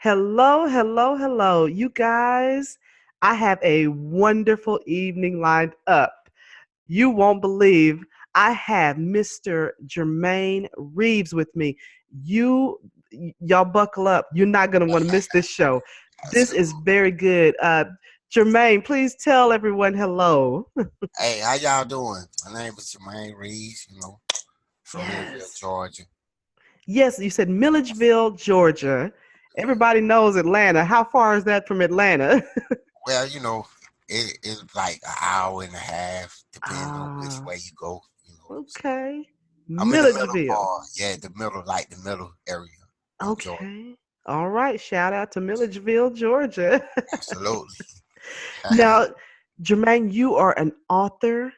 Hello, hello, hello. You guys, I have a wonderful evening lined up. You won't believe I have Mr. Jermaine Reaves with me. You y'all buckle up. You're not going to want to miss this show. This So, is very good. Jermaine, please tell everyone hello. hey, how y'all doing? My name is Jermaine Reaves, from Milledgeville, Yes. Georgia. Yes, you said Milledgeville, Georgia. Everybody knows Atlanta. How far is that from Atlanta? Well, it's like an hour and a half, depending on which Ah, way you go. So okay. I'm in the middle Milledgeville. part, yeah, the middle, like the middle area of Georgia. Okay. All right. Shout out to Milledgeville, Georgia. Absolutely. Now, Jermaine, you are an author.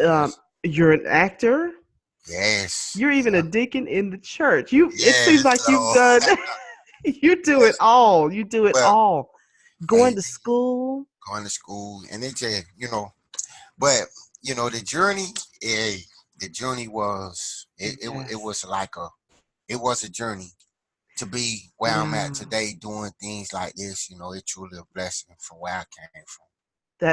Um, Yes, you're an actor. yes, You're even a yeah, deacon in the church. It seems yes. like you've So, done. You do it yes, all. You do it well, all. hey, Going to school. going to school, and it just, but the journey, eh, the journey was it Yes. was like it was a journey to be where I'm at Yeah. today doing things like this. It's truly a blessing from where I came from.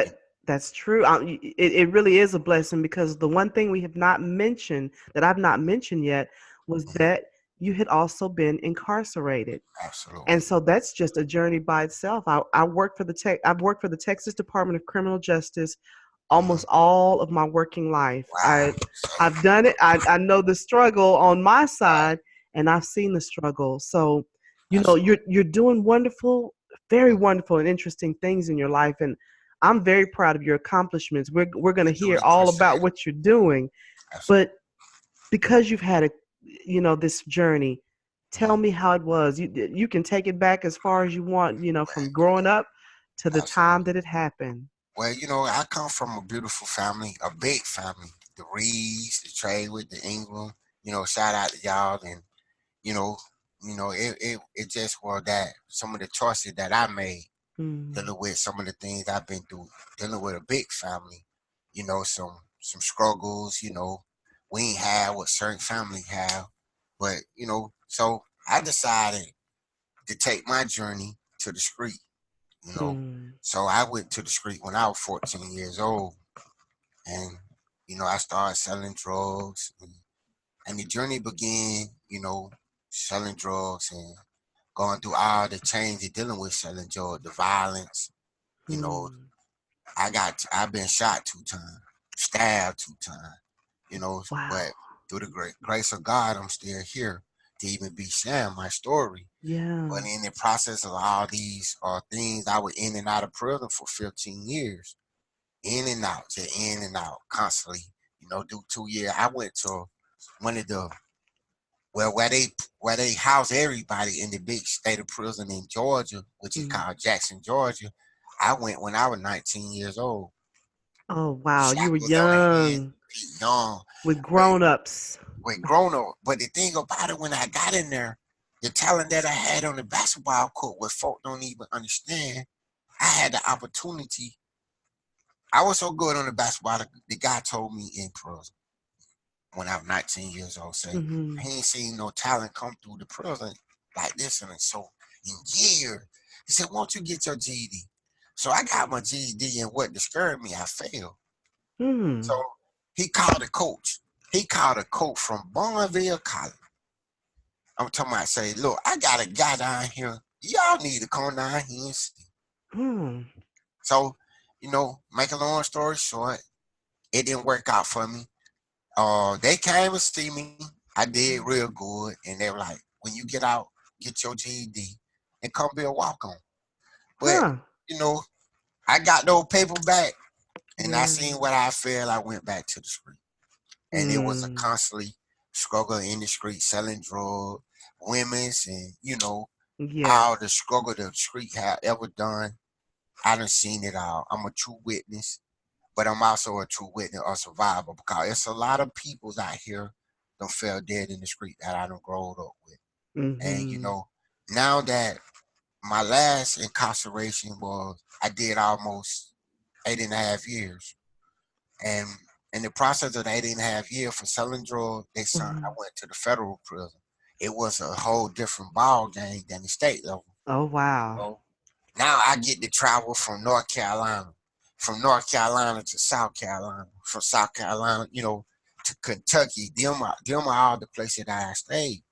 You That's true. It really is a blessing because the one thing we have not mentioned that I've not mentioned yet was know, that you had also been incarcerated. And absolutely. so that's just a journey by itself. I work for the I've worked for the Texas Department of Criminal Justice Hmm. almost all of my working life. Wow. So, I've done it. I know the struggle on my right. side and I've seen the struggle. So, Absolutely. you're doing wonderful, very wonderful and interesting things in your life, and I'm very proud of your accomplishments. We're going to I hear truly all appreciate about it. what you're doing, Absolutely. but because you've had this journey, tell Mhm. me how it was. You can take it back as far as you want, from growing up to the time Absolutely. that it happened. Well, I come from a beautiful family, a big family. The Reeds, the Traywood, the Ingram. Shout out to y'all, and you know, it just was that some of the choices that I made Mm. dealing with some of the things I've been through, dealing with a big family, some struggles, we ain't have what certain families have. But, so I decided to take my journey to the street, you know. Mm. So I went to the street when I was 14 years old, and I started selling drugs, and the journey began, selling drugs and going through all the changes dealing with selling drugs, the violence, you know, Mm. I've been shot 2 times, stabbed 2 times, Wow. but through the great grace of God, I'm still here to even be sharing my story. Yeah. But in the process of all these things, I was in and out of prison for 15 years, in and out, just in and out, constantly. Do 2 years. I went to one of the where they house everybody in the big state of prison in Georgia, which is Mm. called Jackson, Georgia. I went when I was 19 years old. Oh, wow. You were Shackles on the hands, young feet young, with but grown-ups. with grown up. But the thing about it, when I got in there, the talent that I had on the basketball court, what folk don't even understand, I had the opportunity. I was so good on the basketball. The guy told me in prison when I was 19 years old, say Hmm. he ain't seen no talent come through the prison like this, and so in years, he said, "Won't you get your GED?" So I got my GED, and what discouraged me, I failed. So Hmm. he called a coach. He called a coach from Bonneville College. I'm talking about, say, look, I got a guy down here. Y'all need to come down here and see. Hmm. So, make a long story short, it didn't work out for me. They came and see me. I did real good, and they were like, when you get out, get your GED and come be a walk on. But, Huh. you know, I got those paper back, and I Yeah. seen what I felt. I went back to the street. And it was a Mm. constantly struggle in the street, selling drugs, women's, and all the Yes. struggle the street have ever done. I done seen it all. I'm a true witness, but I'm also a true witness or survivor because it's a lot of peoples out here that fell dead in the street that I done grown up with. And Hmm. now that my last incarceration was, I did almost 8.5 years. And in the process of the 8.5 years for selling drugs, I Hmm. went to the federal prison. it was a whole different ball game than the state level. Oh, wow. So now I get to travel from North Carolina, to South Carolina, from South Carolina, to Kentucky. Them are all the places that I stayed.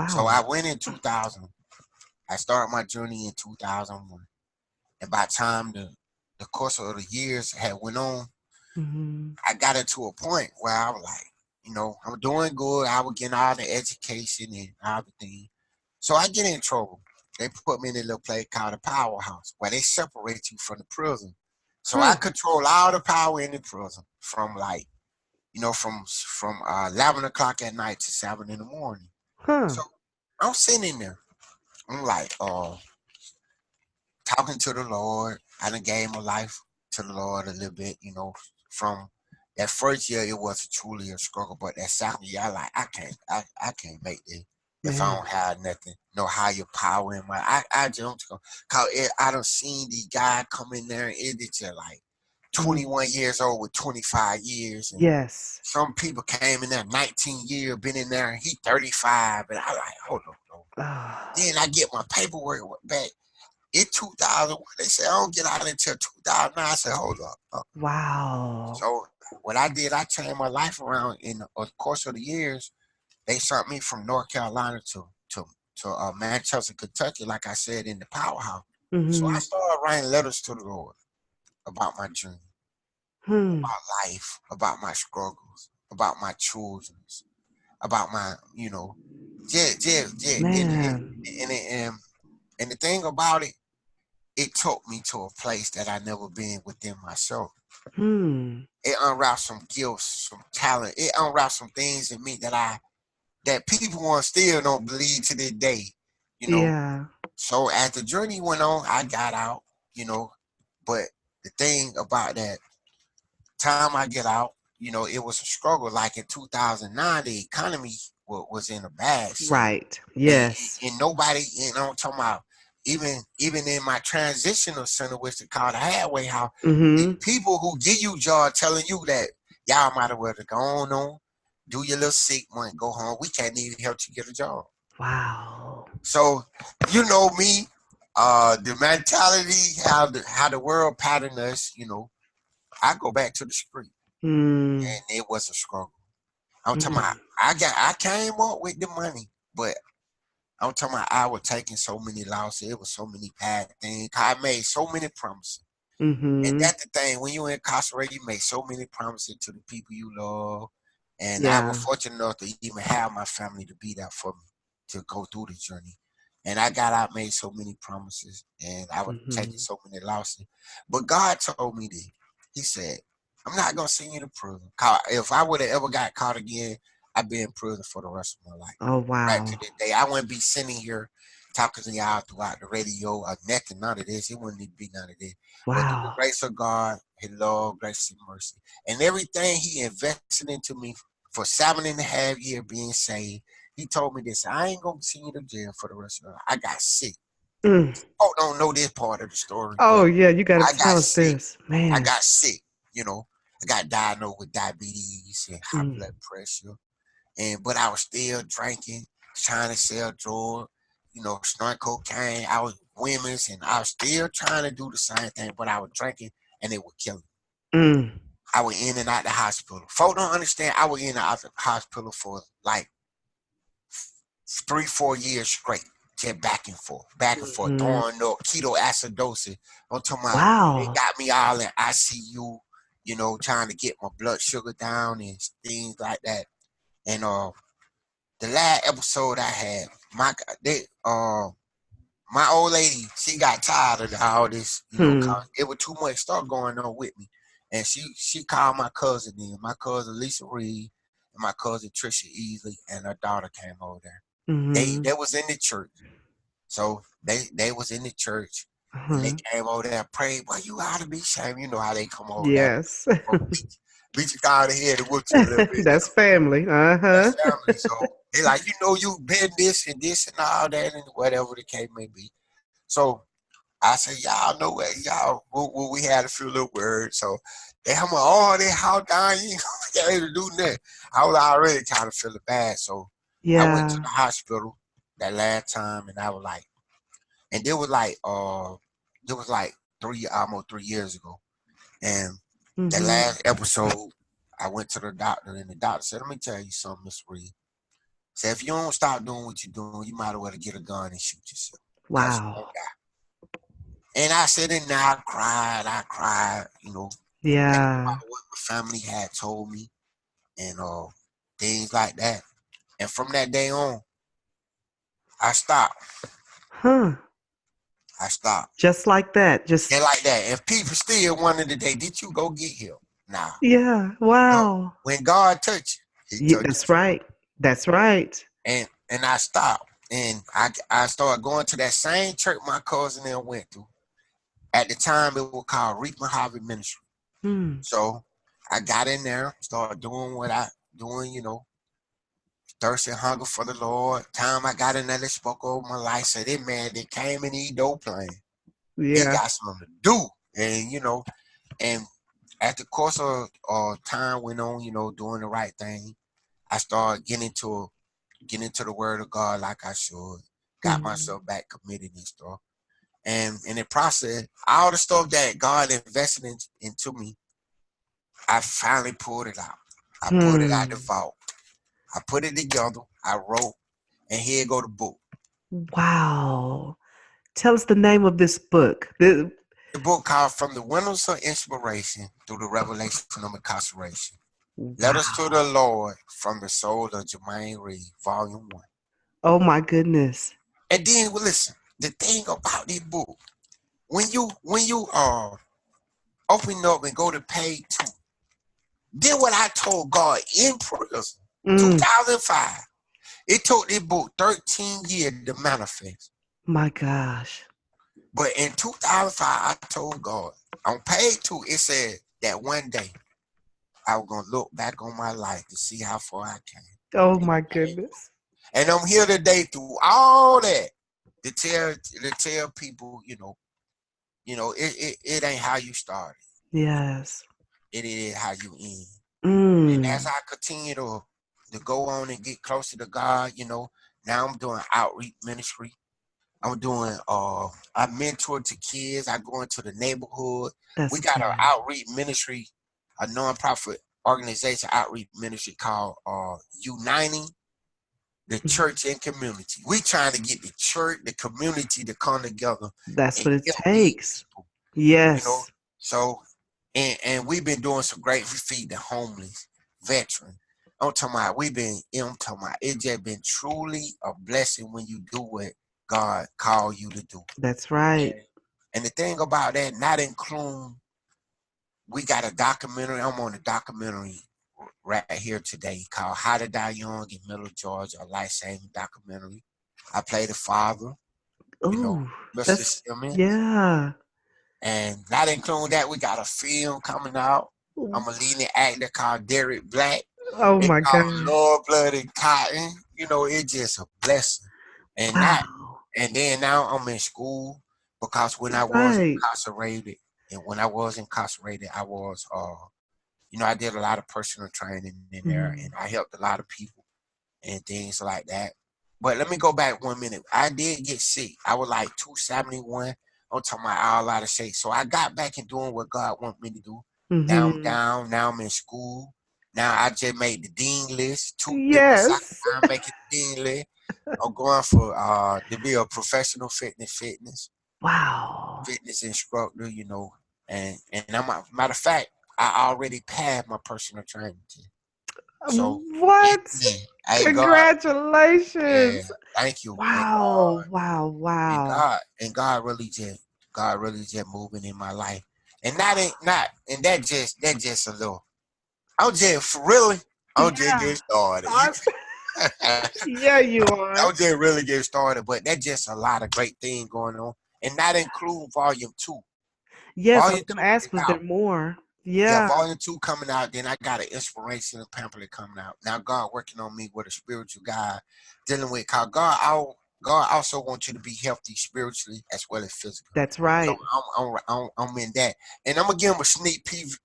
So I Wow. went in 2000. I started my journey in 2001. And by the time the course of the years had went on, Mm-hmm. I got into a point where I was like, I'm doing good. I was getting all the education and everything. So I get in trouble. They put me in a little place called a powerhouse where they separate you from the prison. So I Huh. control all the power in the prison from from 11 o'clock at night to 7 in the morning. Huh. So I'm sitting in there. I'm like, talking to the Lord. I done gave my life to the Lord a little bit, from that first year it was truly a struggle, but that second year I can't make this if I Man. don't have nothing, no higher power in my I just go cause I done seen these guys come in there and it's just like Mm. 21 years old with 25 years and Yes. some people came in there 19 years, been in there, and he 35, and I like, hold on, no. Ah. Then I get my paperwork back in 2001, they said I don't get out until 2009. I said, hold up. Wow. So what I did, I changed my life around in the course of the years. They sent me from North Carolina to Manchester, Kentucky, like I said, in the powerhouse. So I Mm-hmm. started writing letters to the Lord about my journey, Hmm. about life, about my struggles, about my children, about my, yeah, Man. and the thing about it, it took me to a place that I never been within myself. Hmm. It unwrapped some gifts, some talent. It unwrapped some things in me that people want still don't believe to this day. You know. Yeah. So as the journey went on, I got out. You know, but the thing about that time I get out, it was a struggle. Like in 2009, the economy was in a bad shape. Right. and, Yes. and nobody, I'm talking about even in my transitional center, which they call the halfway house, the Mm-hmm. people who give you job telling you that y'all might as well go on, do your little sick month, go home. We can't even help you get a job. Wow. So you know me, the mentality, how the world pattern us, I go back to the street, Hmm. and it was a struggle. I'm talking about Mm. I came up with the money, but I'm talking about I was taking so many losses. It was so many bad things. I made so many promises. And Mm-hmm. that's the thing. When you're incarcerated, you make so many promises to the people you love. And I was Yeah. fortunate enough to even have my family to be there for me to go through the journey. And I got out, made so many promises, and I was taking Mm-hmm. so many losses. But God told me this. He said, I'm not going to send you to prison. 'Cause if I would have ever got caught again, I'd be in prison for the rest of my life. Oh, Right to wow. the day. I wouldn't be sitting here talking to y'all throughout the radio or nothing, none of this. It wouldn't even be none of this. But through the Wow. grace of God, His love, grace, and mercy, and everything He invested into me for 7.5 years being saved, He told me this: I ain't gonna send you to jail for the rest of your life. I got sick. Mm. Oh, don't know this part of the story, Oh, but yeah. You got to I got tell us sick. this. I Man. got sick. You know, I got diagnosed with diabetes and high Mm. blood pressure, but I was still drinking, trying to sell drugs, snort cocaine. I was women's, and I was still trying to do the same thing, but I was drinking, and it would kill me. Mm. I was in and out the hospital. Folks don't understand. I was in and out the hospital for like 3, 4 years straight, just back and forth, Mm-hmm. throwing up ketoacidosis. I'm talking about they Wow. got me all in ICU, trying to get my blood sugar down and things like that. And the last episode I had, my old lady, she got tired of all this, Hmm. 'cause it was too much stuff going on with me. And she called my cousin in, my cousin Lisa Reed, and my cousin Trisha Easley, and her daughter came over there. They Mm-hmm. they was in the church. So they was in the church, and they Uh-huh. came over there and prayed. Well, you ought to be ashamed. You know how they come over there, Yes. beat you down the head and whoop you a little bit. That's family. Uh-huh. That's family. So they like, you been this and all that and whatever the case may be. So I said, y'all know what we had a few little words. So they have all they how down you ain't able to do nothing. I was already kind of feeling bad. So I went to Yeah. the hospital that last time, and I was like, and there was like almost 3 years ago, and the Mm-hmm. last episode, I went to the doctor, and the doctor said, "Let me tell you something, Miss Reed. Say if you don't stop doing what you're doing, you might as well get a gun and shoot yourself, cause you Wow. won't die." And I said, and I cried, thinking Yeah. about what my family had told me, and things like that. And from that day on, I stopped. Huh. I stopped. Just like that. Just And like that. If people still wonder today, did you go get help? Nah. yeah. No. Wow. When God touch you, He touches That's you. right. That's right. And I stopped. And I started going to that same church my cousin there went to. At the time, it was called Reaping Harvest Ministry. Hmm. So I got in there, started doing what I doing, thirst and hunger for the Lord. Time I got in there, they spoke over my life. Said, "This man that came in these dope playing. He Yeah. got something to do." And and at the course of time went on, doing the right thing. I started getting into the Word of God like I should. Got Mhm. myself back committed and stuff. And in the process, all the stuff that God invested into me, I finally pulled it out. I pulled it out the Hmm. vault. I put it together. I wrote, and here go the book. Wow. Tell us the name of this book. The book called From the Windows of Inspiration through the Revelation of Incarceration. Letters to the Wow. Lord from the Soul of Jermaine Reaves, Volume 1. Oh my goodness. And then, well, listen, the thing about this book, when you open up and go to page 2, then what I told God in prison, Mm, 2005, it took this book 13 years to manifest. my gosh. But in 2005, I told God, on page 2, it said that one day I was going to look back on my life to see how far I came. Oh And my goodness. I'm here today through all that to tell people, it ain't how you started. Yes. It is how you end. And as Mm. I continue to go on and get closer to God, now I'm doing outreach ministry. I'm doing I mentor to kids. I go into the neighborhood. That's We got an good. outreach ministry, a nonprofit organization outreach ministry called Uniting the Mhm. Church and Community. We trying to get the church, the community to come together That's and what it help these takes. people. You know, Yes. so and we've been doing some great feed the homeless, veteran. I'm talking about it just been truly a blessing when you do what God called you to do. That's right. And, and the thing about that, not include, we got a documentary. I'm on a documentary right here today called How to Die Young in Middle Georgia, a life-saving documentary. I play the father, you know, Ooh, Mr. that's Simmons. yeah. And not including that, we got a film coming out. I'm a leading actor called Derek Black. Oh It's my called gosh. Lord Blood and Cotton. It's just a blessing. And not Wow. and then now I'm in school because when I was Right. incarcerated, I was I did a lot of personal training in there, and Mhm. I helped a lot of people and things like that. But let me go back 1 minute. I did get sick. I was like 271. I'm talking about all out of shape. So I got back and doing what God wanted me to do. Now I'm Mhm. down. Now I'm in school. Now I just made the dean list. This my second Yes. time making the dean list. I'm going for to be a professional Wow. fitness instructor, and I'm a matter of fact, I already passed my personal training test. So What? yeah, hey God, yeah, Congratulations. thank you. Wow. Wow. Wow. God really just moving in my life. And that just a little. I'm just Yeah. getting started. I- yeah, you are. I'm just really getting started, but that's just a lot of great things going on. And not include volume 2. Yes, I was Volume gonna 2 ask, is was there out. more? Yeah, Yeah, volume 2 coming out. Then I got an inspiration and pamphlet coming out. Now God working on me with a spiritual guy, dealing with God also wants you to be healthy spiritually as well as physically. that's So right. I'm in that, and I'm gonna give him a sneak preview.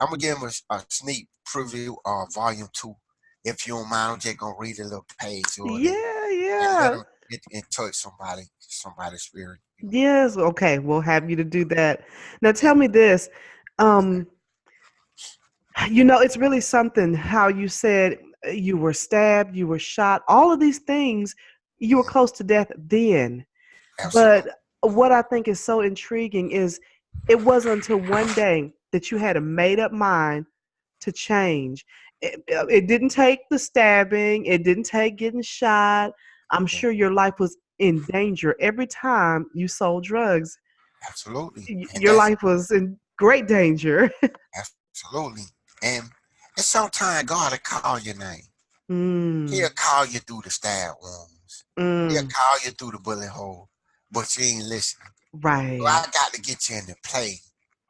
I'm gonna give him a sneak preview of volume 2 if you don't mind, I'm just gonna read a little page or that Yeah, and let yeah. them and touch somebody's spirit. Yes. Okay, we'll have you to do that. Now tell me Amen. this. Um, it's really something how you said you were stabbed, you were shot, all of these things, you were Mhm. close to death then. But Absolutely. what I think is so intriguing is it wasn't until one day that you had a made up mind to change. It didn't take the stabbing, it didn't take getting shot. I'm Yeah, sure your life was in danger every time you sold drugs. absolutely. And Your life was in great danger. absolutely. And sometimes God will call your name. He'll Mm, call you through the stab wounds. He'll mm, call you through the bullet hole, but you ain't listening. So I right. got to get you in the play.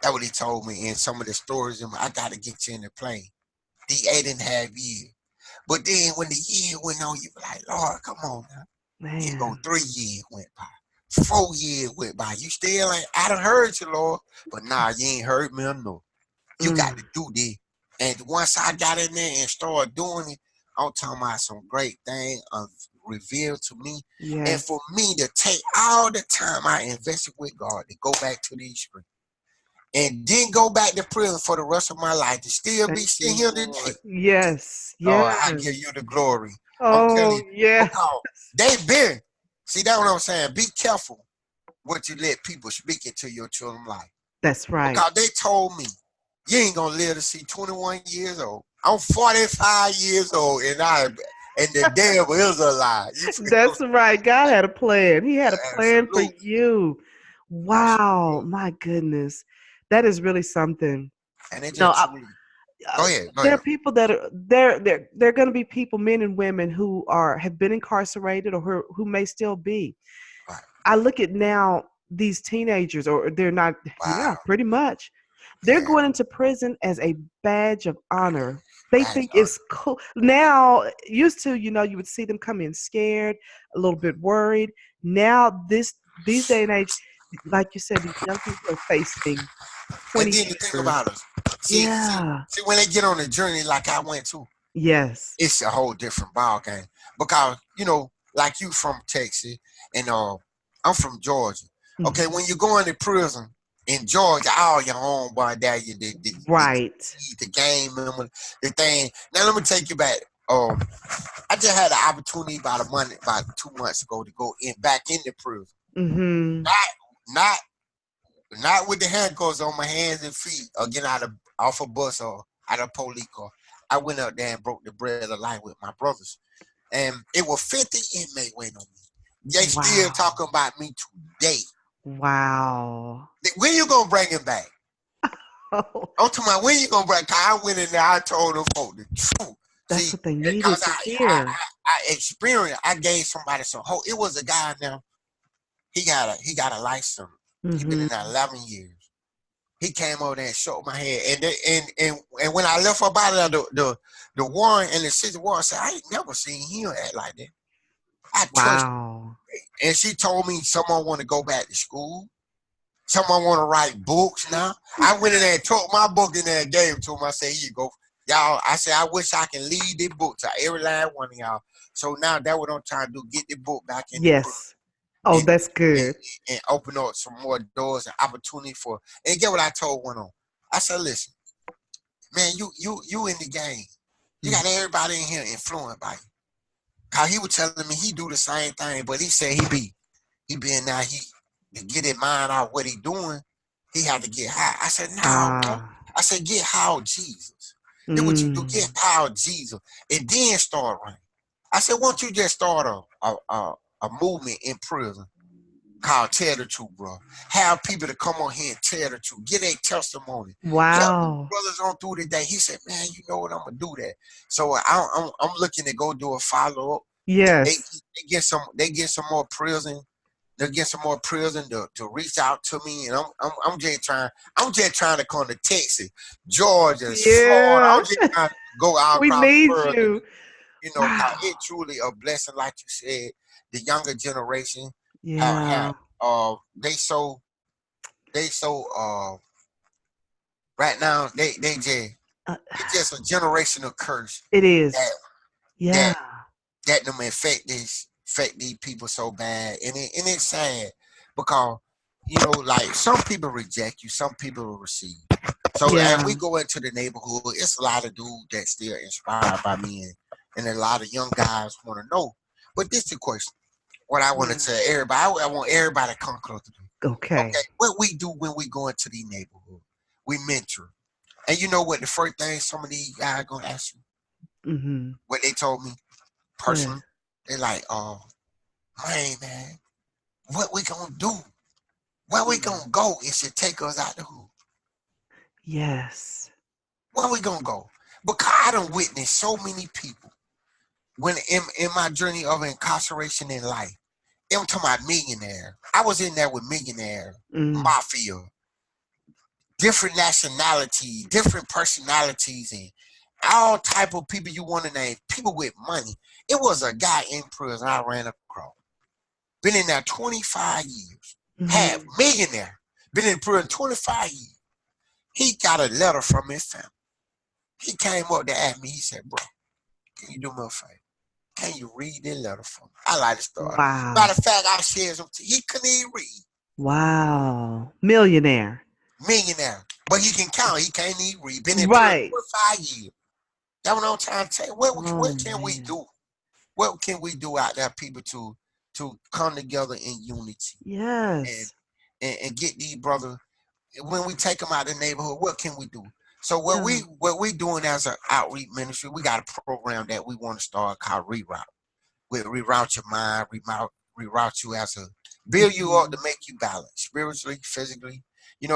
That's what he told me in some of the stories. I got to get you in the play. The 8.5 years. But then when the year went on, you be like, Lord, come on now. You go Man. 3 years went by. 4 years went by. You still ain't, I done heard you, Lord. But nah, you ain't heard me enough. You got to Mm, do this. And once I got in there and started doing it, I'm talking about some great thing revealed to me. And for yes. me to take all the time I invested with God to go back to these streets and then go back to prison for the rest of my life to still be Thank sitting you, here today. Lord. Yes. Lord, I give Yes. you the glory. I'm telling Oh, you, yes. because they've been. See, that's what I'm saying. Be careful what you let people speak into your children's life. That's right. Because they told me, you ain't gonna live to see 21 years old. I'm 45 years old and the devil is a lie. You feel what I'm That's right. God had a plan. He had a saying? plan for Absolutely. you. Wow. Absolutely. My goodness. That is really something. And it No, just truly go ahead, go there are ahead. people that are there are going to be people, men and women, who have been incarcerated or who may still be. Right. I look at now these teenagers, or they're not, Wow. pretty much. They're Yeah. going into prison as a badge of honor. They Badge think on it's cool. Now, used to, you would see them come in scared, a little bit worried. Now, these day and age, like you said, these young people are facing and 20 then the thing years. about us, see, see, Yeah. see, when they get on a journey like I went to, Yes. it's a whole different ball game. Because, like you from Texas and I'm from Georgia. Okay, Mhm. when you go into prison in Georgia, all your homeboy there, Right. the game, member, the thing. Now let me take you back. I just had the opportunity about 2 months ago to go back in the prison. Mhm. Not not not with the handcuffs on my hands and feet or getting off a bus or out of a police car. I went up there and broke the bread of life with my brothers. And it was 50 inmates waiting on me. They still Wow. talking about me today. Wow. When you gonna bring him back? Oh, I'm talking about when you gonna bring? Cause I went in there, I told them folk the truth. that's See, what they cause needed to I, hear. I experienced, I gave somebody some hope. It was a guy now. He got a license. He been in there Mhm. 11 years. He came over there and shook my hand. And when I left up out of there, the warrant and the city warrant said, I ain't never seen him act like that. I trust him. Wow. And she told me someone want to go back to school. Someone want to write books now. I went in there and took my book in there and gave it to him. I said, here you go. Y'all, I said, I wish I can lead this book to every last one of y'all. So now that's what I'm trying to do, get the book back in the prison Yes. Oh, and, that's and, good. and open up some more doors and opportunity for, and get what I told one of them. I said, listen, man, you in the game. You Mm. got everybody in here influenced by you. Cause he was telling me he do the same thing, but he said he being now to get his mind out what he doing, he had to get high. I said, no, bro. Ah. I said, get high on Jesus. Then what you do, get Mm. high on Jesus, and then start running. I said, why don't you just start a movement in prison called Tell the Truth, bro. Have people to come on here and tell the truth. Get a testimony. Help these Wow. brothers on through the day. He said, man, you know what, I'm going to do that. So I'm looking to go do a follow-up. They, Yes. they get some more prison. They get some more prison to reach out to me, and I'm just trying to come to Texas, Georgia, Florida. Yeah. I'm just trying to go all We across the need world, you. cause Wow. it truly a blessing, like you said. The younger generation have Yeah. they so right now they just Uh, it's just a generational curse it that is. Yeah. that that them affect these people so bad, and it's sad because like some people reject you, some people will receive. So as we Yeah. go into the neighborhood, it's a lot of dudes that still inspired by me, and a lot of young guys want to know. But this is the question: what I want to Yeah. tell everybody, I want everybody to come close to me. Okay. Okay, what we do when we go into the neighborhood, we mentor, and you know what? The first thing some of these guys gonna ask you, Mm-hmm. what they told me What? personally, they like, oh man, what we gonna do? Where we Yeah. gonna go if you take us out the hood? Yes. Where we gonna go? Because I done witnessed so many people when in my journey of incarceration in life. I'm talking about millionaire. I was in there with millionaire, Mm. mafia, different nationality, different personalities, and all type of people you want to name. People with money. It was a guy in prison I ran across. Been in there 25 years. Had Mm-hmm. millionaire. Been in prison 25 years. He got a letter from his family. He came up to ask me. He said, "Bro, can you do me a favor? Can you read this letter for me?" I like to start. Wow. Matter of fact, I shared some. He couldn't even read. Wow. Millionaire. Millionaire, but he can count. He can't even read. Been in prison Right. 25 years. That's what I'm trying to tell you. Oh What can we man. do? What can we do out there, people, to come together in unity and Yes. and get these brothers when we take them out of the neighborhood? What can we do? So Yeah. what we doing as an outreach ministry, we got a program that we want to start called Reroute. We reroute your mind, reroute you as a build you up Mm-hmm. to make you balanced spiritually, physically.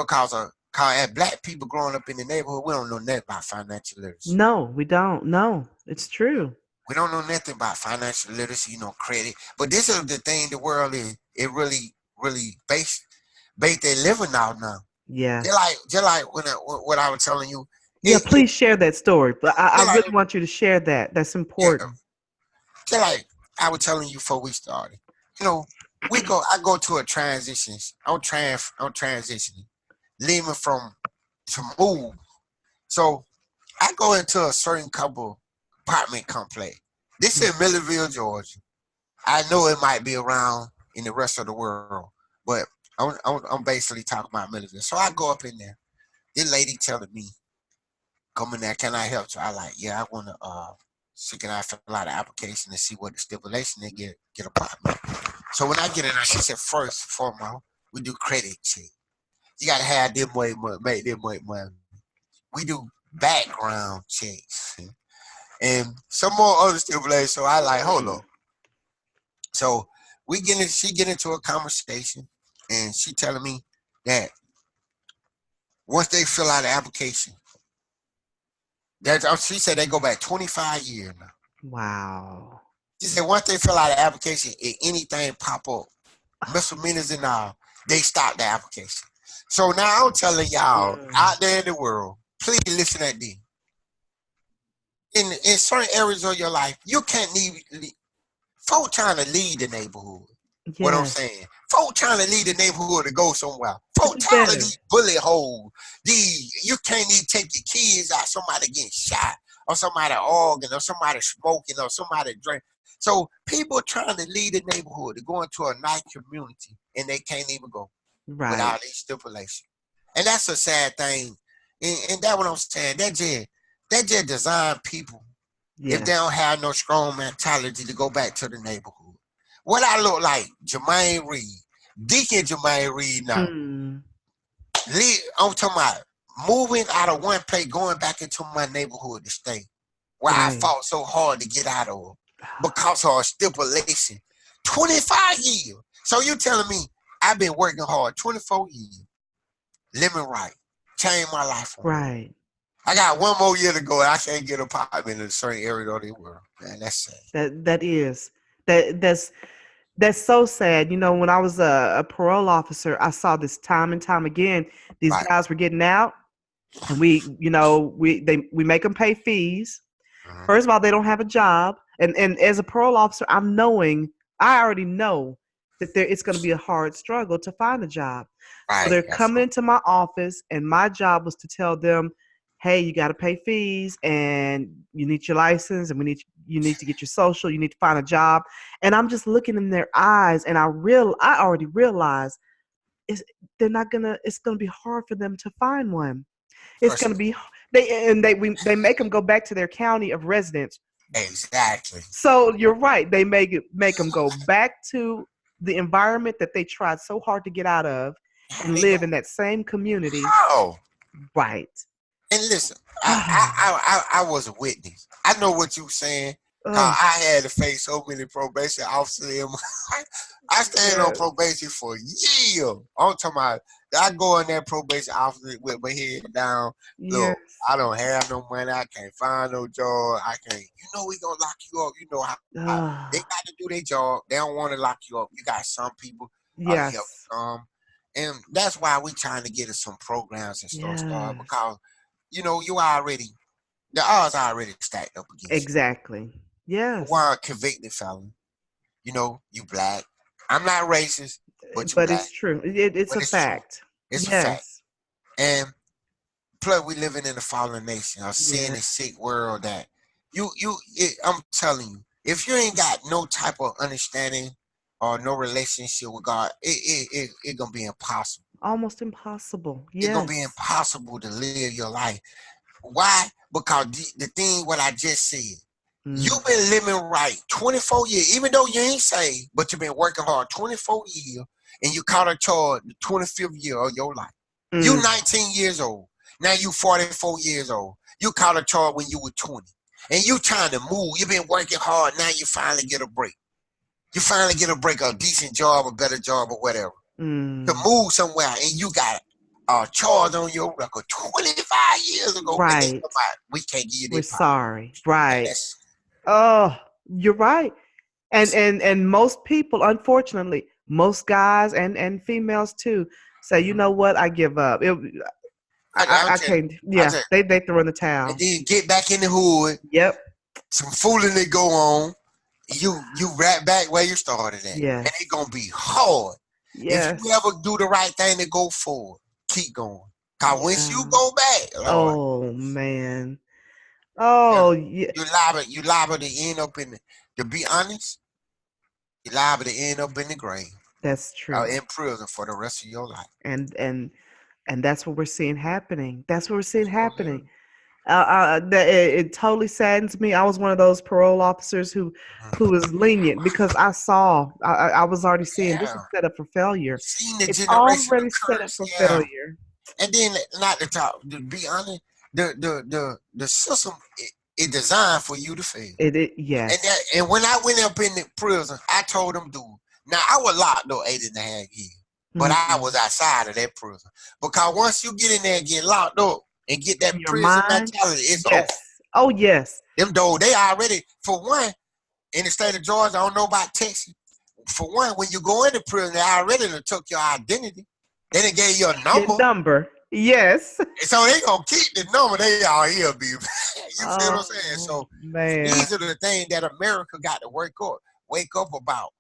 Cause as black people growing up in the neighborhood, we don't know nothing about financial literacy. No, we don't. No, it's true. We don't know nothing about financial literacy, credit. But this is the thing the world is it really based their living out now. Yes. Just like what I was telling you, Yeah, it please share that story. But I just like really want you to share that. That's yeah, important. just like I was telling you before we started. You know, I go to a transition. I'm transitioning, leaving from to move. So I go into a certain couple apartment complex. This is Milledgeville, Georgia. I know it might be around in the rest of the world, but I'm basically talking about Milledgeville. So I go up in there. This lady telling me, "Come in there, can I help you?" I like, yeah, I want to. See, can I fill out an application and see what the stipulation they get apartment? So when I get in there, she said, first and foremost, we do credit check. You gotta have them way money, make them way money. We do background checks and some more other stipulations. So I like, hold on. So she get into a conversation, and she telling me that once they fill out the application, she said they go back 25 years now. Wow. She said once they fill out the application, if anything pop up, misdemeanors and all, they stop the application. So now I'm telling y'all Mm. out there in the world, please listen at this. In certain areas of your life, you can't leave. Folk trying to leave the neighborhood. What I'm Yes. saying, folk trying to leave the neighborhood to go somewhere. To Folk do tired of better. these bullet holes. You can't even take your kids out. Somebody getting shot, or somebody arguing, or somebody smoking, or somebody drink. So people trying to leave the neighborhood to go into a nice community, and they can't even go Right. without these stipulations. And that's a sad thing. And that's what I'm saying. That just design people if they don't Yes. have no strong mentality to go back to the neighborhood. What I look like, Jermaine Reaves, Deacon Jermaine Reaves now. Mm. I'm talking about moving out of one place, going back into my neighborhood to stay, where I Right. fought so hard to get out of because of a stipulation. 25 years. So you telling me I've been working hard 24 years, living right, changed my life around. Right. I got one more year to go, and I can't get an apartment in a certain area of the world. Man, that's sad. That is that's so sad. You know, when I was a parole officer, I saw this time and time again. These Right. guys were getting out, and we make them pay fees. Mhm. First of all, they don't have a job, and as a parole officer, I already know that it's going to be a hard struggle to find a job. So Right. they're coming into my office, and my job was to tell them, "Hey, you got to pay fees, and you need your license, and we need you need to get your social, you need to find a job. And I'm just looking in their eyes, and I already realize it's it's gonna be hard for them to find one. It's First, gonna be they make them go back to their county of residence. exactly. So you're right. They make them go back to the environment that they tried so hard to get out of How and they live gonna? in that same community. How? Right. And listen, I was a witness. I know what you saying. Cause Oh, I had to face so many probation officers. I stayed on yes. probation for years. I'm talking about I go in that probation officer with my head down. Yes. Look, I don't have no money. I can't find no job. I can't. You know we gonna lock you up. You know how they Ah, got to do their job. They don't want to lock you up. You got some people help yes. some, and that's why we trying to get us some programs and stuff started Yes. because you already the odds are already stacked up against you. Exactly. For Yes. one, convicted felon. You black. I'm not racist, but you But black. it's true. It's But a it's true. fact. It's a fact. Yes. And plus, we living in a fallen nation, a sin Yeah. and sick world that I'm telling you, if you ain't got no type of understanding or no relationship with God, it gonna be impossible. Almost impossible. It's gonna be Yes. impossible to live your life. Why? Because the thing what I just said. Mm. You've been living right 24 years, even though you ain't saved, but you've been working hard 24 years, and you caught a charge the 25th year of your life. You Mm. 19 years old. Now you 44 years old. You caught a charge when you were 20. And you trying to move. You've been working hard. Now you finally get a break. You finally get a break, a decent job, a better job, or whatever. To Mm. move somewhere, and you got a charge on your record 25 years ago, and they Right. come out, we can't give you We're that power. sorry. Right. That's Oh, you're right. And most people, unfortunately, most guys and females too, say, you know what, I give up. I I tell you, can't. I Yeah, tell you. they throw in the And towel. then get back in the hood, Yep. some fooling that go on, you right back where you started at. And Yes. it's gonna be hard. If you Yes. ever do the right thing to go forward, keep going. Cause once you Yeah. go back, Lord, Oh man. you Oh yeah. liable to end up to be honest, you liable to end up in the grave That's or true. in prison for the rest of your life. And and and that's what we're seeing happening. That's what we're seeing So, happening. It totally saddens me. I was one of those parole officers who was lenient because I was already seeing this yeah. is set up for failure. Seeing the It's generational already set up curse, for yeah. failure. And then not to talk, to be honest, the system is designed for you to fail. Yes. And when I went up in the prison, I told them, dude, now I was locked up 8.5 years, but I was Mm. outside of that prison. Because once you get in there and get locked up and get In that your prison mind, mentality, it's over. yes. Oh yes. Them though they already, for one, in the state of Georgia, I don't know about Texas. For one, when you go into prison, they already done took your identity. They done gave you a Your number. number. Yes. So they gonna keep the number they all here, be. You feel what I'm saying? Oh So man. these are the things that America got to wake up about.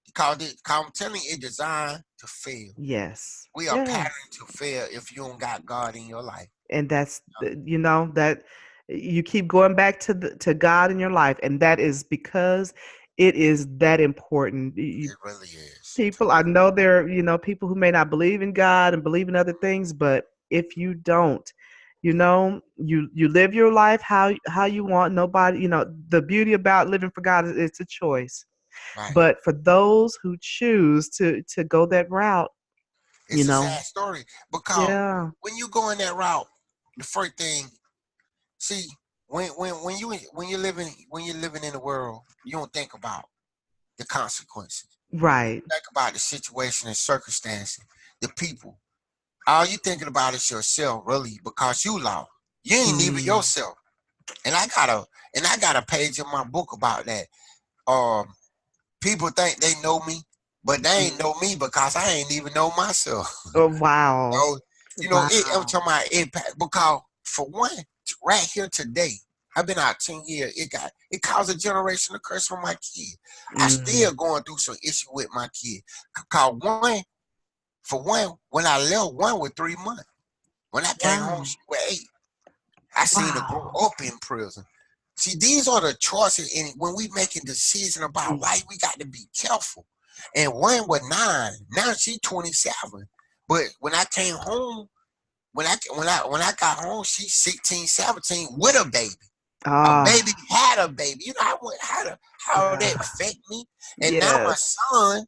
Because I'm telling you, it's designed to fail. Yes. We are Yes. patterned to fail if you don't got God in your life. And that you keep going back to God in your life, and that is because it is that important. It really is. People, I know there are people who may not believe in God and believe in other things, but if you don't, you live your life how you want. Nobody, the beauty about living for God is it's a choice. Right. But for those who choose to go that route, you It's a know, sad story because yeah, when you go in that route, the first thing, see, when you're living in the world, you don't think about the consequences. right. Think about the situation and circumstances, the people. All you thinking about is yourself, really, because you lost. You ain't even Mm, yourself. And I got a page in my book about that. Um, People think they know me, but they ain't mm. know me because I ain't even know myself. Oh, wow. So, I'm Wow. talking about impact because for one, right here today, I've been out 10 years. It caused a generational curse for my kid. I Mm, still going through some issue with my kid. Cause one, when I left, one was 3 months. When I came home, wow. she was 8. I seen her grow Wow. up in prison. See, these are the choices, and when we making decisions about Mm. life, we got to be careful. And one was 9, now she's 27. But when I came home, when I got home, she's 16, 17 with a baby. A baby Ah, had a baby. You know how that affect me. And now my yes. son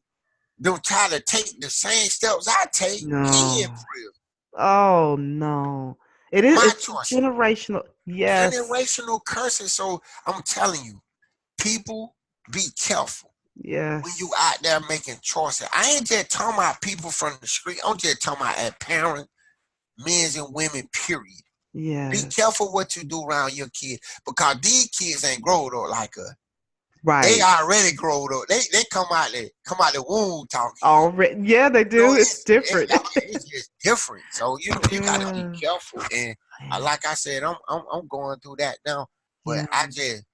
don't try to take the same steps I take. He in No. prison. Oh no. My It's choice. generational. Yes. Generational curses. So I'm telling you, people, be careful when you Yes. out there making choices. I ain't just talking about people from the street. I'm just talking about parents, men and women, period. Be Yes. careful what you do around your kids, because these kids ain't growed up like us. They Right. already growed up. They come out the womb talking. Already. Yeah, they You know, do. It's different. it's just different. So you got to be Yeah. careful. And Man. like I said, I'm going through that now. But Yeah.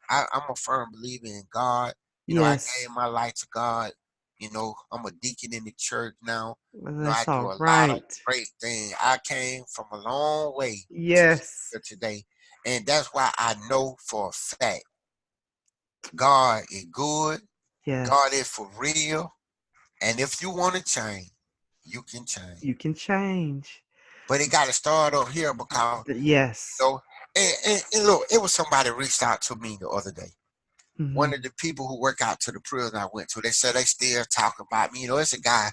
I'm a firm believer in God. You know, I Yes. gave my life to God. You know, I'm a deacon in the church now. You know, I That's do all a lot of right. great things. I came from a long way to get Yes. here today, and that's why I know for a fact God is good. God Yes. is for real. And if you want to change, you can change. You can change. But it got to start up here, because, you Yes. know, and look, it was somebody reached out to me the other day. Hmm. One of the people who work out to the prison I went to, they said they still talk about me. You know, it's a guy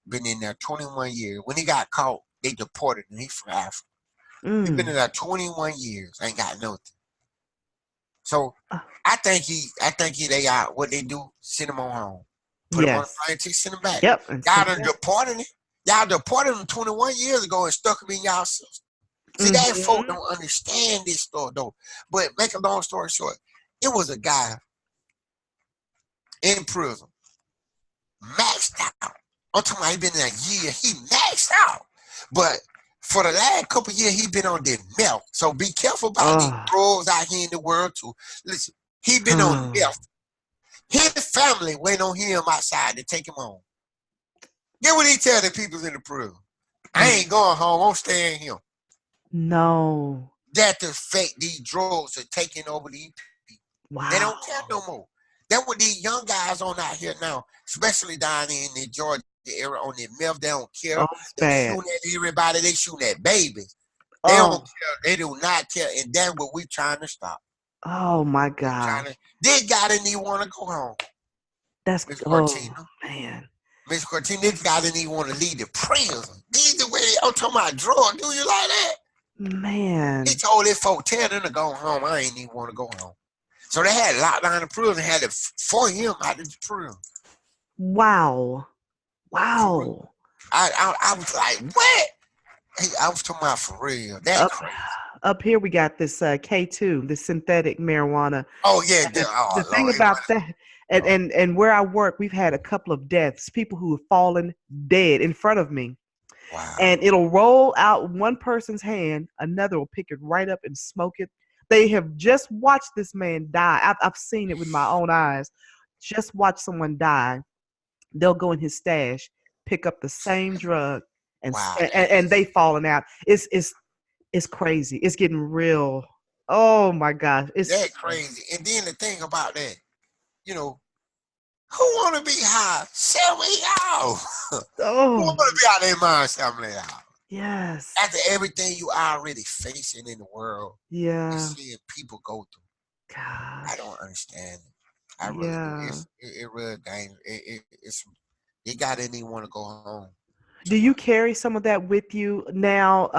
been in there 21 years. When he got caught, they deported him. He's from Africa. He been in Mm. there 21 years, ain't got nothing. So Uh, I think they got what they do, send him on home. Put him on the yes. plane ticket, send him back. Yep. And Y'all send it done back. deported him. Y'all deported him 21 years ago and stuck him in y'all system. See, that folk Hmm. don't understand this story though. But make a long story short, it was a guy in prison, maxed out. I'm talking about he been in a year, he maxed out. But for the last couple of years, he been on the meth. So be careful about these Oh. drugs out here in the world too. Listen, he been on Oh. meth. His family wait on him outside to take him home. Get what he tell the people in the prison. I Oh. ain't going home, I'm staying here. No. That the fake these drugs are taking over these people. They don't care Wow. no more. That's what these young guys on out here now, especially down in the Georgia area on the meth. They don't care. Oh, it's They bad. shooting at everybody. They shooting at babies. They don't Oh. care. They do not care. And that's what we trying to stop. Oh my We trying gosh. to. This guy didn't even want to go home. That's Miss oh Cortina. man. Miss Cortina, this guy didn't even want to leave the prison. These the way I'm talking about drugs. Do you like that? He Man. told his folk, tell them to go home. I ain't even want to go home. So they had locked down the prison, had to for him out of the prison. Wow. For real. Wow. I was like, what? Hey, I was talking about for real. That Up crazy. up here we got this K2, this synthetic marijuana. Oh yeah, And the oh thing Lord, it about was, that, oh, and where I work, we've had a couple of deaths, people who have fallen dead in front of me. wow, And it'll roll out one person's hand, another will pick it right up and smoke it. They have just watched this man die. I've seen it with my own eyes. Just watch someone die. They'll go in his stash, pick up the same drug, and wow, and they falling out. It's crazy. It's getting real. Oh my gosh, it's that scary. crazy. And then the thing about that, you know, who want to be high? 70 out. Who Oh want to be out their mind 70 out? yes, After everything you already facing in the world and yeah, seeing people go through. I gosh, don't understand it. I really do. yeah. It real dangerous. It's they got didn't even want to go home. Do Too you much. carry some of that with you now?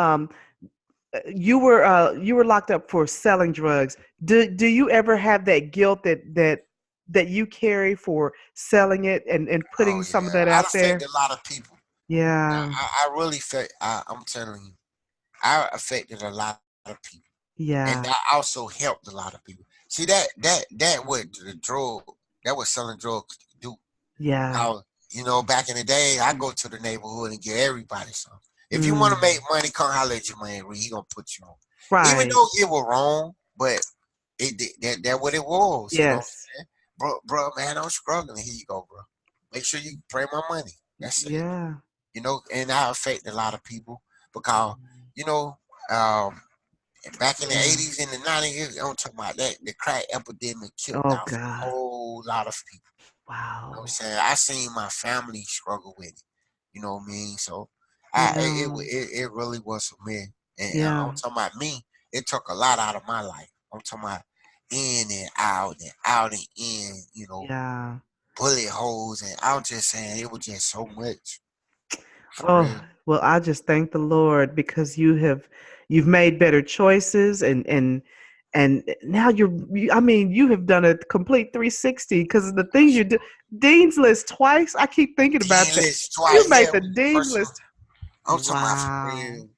You were locked up for selling drugs. Do you ever have that guilt that you carry for selling it and Oh putting some of that yeah, I'd out there? affect a lot of people. Yeah, I really felt. I'm telling you, I affected a lot of people, and yeah, I also helped a lot of people. See that what the drug that was selling drugs do. yeah. How back in the day, I go to the neighborhood and get everybody some. If you want to make Mm, money, come holler at Jermaine Reaves. He gonna put you on. Even right. though it was wrong, but that what it was. You know what I'm Yes. saying? Bro, man, I'm struggling. Here you go, bro. Make sure you pray my money. That's it. Yeah. And I affect a lot of people because, you know, um, And back in the Yeah. 80s and the 90s, I'm talking about that. The crack epidemic killed Oh off a God. whole lot of people. You know what I'm Wow. saying? I seen my family struggle with it. You know what I mean? So Yeah. it really was for me. And I'm Yeah. talking about me. It took a lot out of my life. I'm talking about in and out and in. You know, Yeah. bullet holes, and I was just saying it was just so much for Oh, real. well, I just thank the Lord because you've made better choices and now I mean, you have done a complete 360 because the things you do, Dean's List twice. I keep thinking about Dean that. list You twice, made yeah, the with the Dean first one. List. I'm talking about for Wow. real.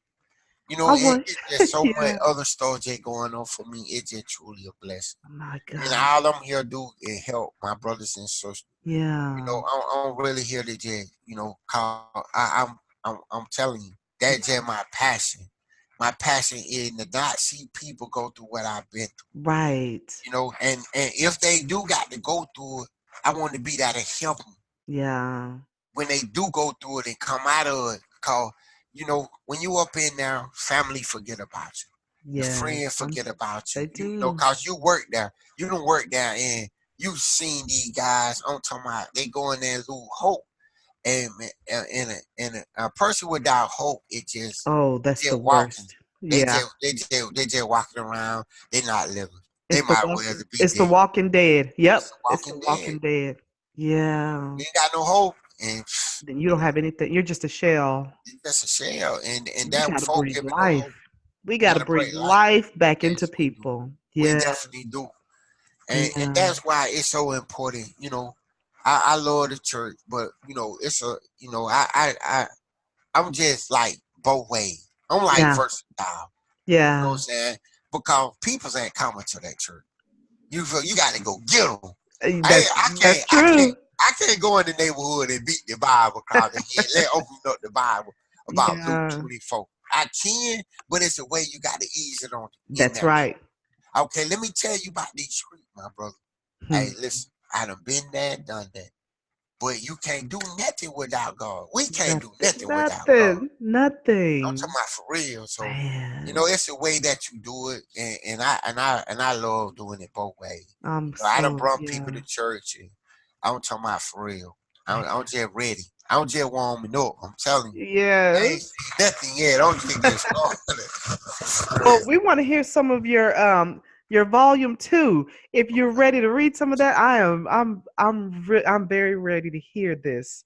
You know, I want, it's just so much yeah. other stuff just going on for me. It's just truly a blessing. Oh my And God. all I'm here to do is help my brothers and sisters. You know, Yeah. I'm really here to just, call. I'm telling you, that's just Yeah. my passion. My passion is to not see people go through what I've been through. Right. You know, and if they do got to go through it, I want to be there to help them Yeah. when they do go through it and come out of it. Cause when you up in there, family forget about you. Your Yes. friends forget about They you. do. Cause you work there. You don't work there, and you seen these guys. I'm talking about they go in there and lose hope. And a person without hope, Oh, it that's the just walking. worst. Yeah. They just walking around. They not living. They It's the might walk well to be it's the dead. Walking Dead. Yep. It's the It's the walking dead. Walking Dead. Yeah. You ain't got no hope, and Then you don't have anything. You're just a shell. that's a shell. And We that gotta folk breathe give me no life. hope. We We gotta gotta breathe break life. life back into Yes, we do. people. We Yeah. definitely do. And Yeah. that's why it's so important. I love the church, but it's a I'm just like both ways. I'm like Yeah. versatile. You know what I'm Yeah. saying? Because people ain't coming to that church. You got to go get them. That's true. I can't go in the neighborhood and beat the Bible crowd and let open up the Bible about Luke Yeah. 24. I can, but it's a way you got to ease it on in That's there. right. Okay, let me tell you about these streets, my brother. Hey, Hmm. listen, I done been there, done that. But you can't do nothing without God. We can't do Nothing. nothing without God. Nothing. I'm talking Nothing. about for real. So, Man. it's a way that you do it, and I love doing it both ways. I'm I done so brought people yeah. to church, and I'm talking about for real. Man. I'm just ready. I'm just warming up. I'm telling you, I ain't Yes. seen nothing yet. I'm just getting started. For Well, real. we want to hear some of your volume two. If you're ready to read some of that, I'm very ready to hear this.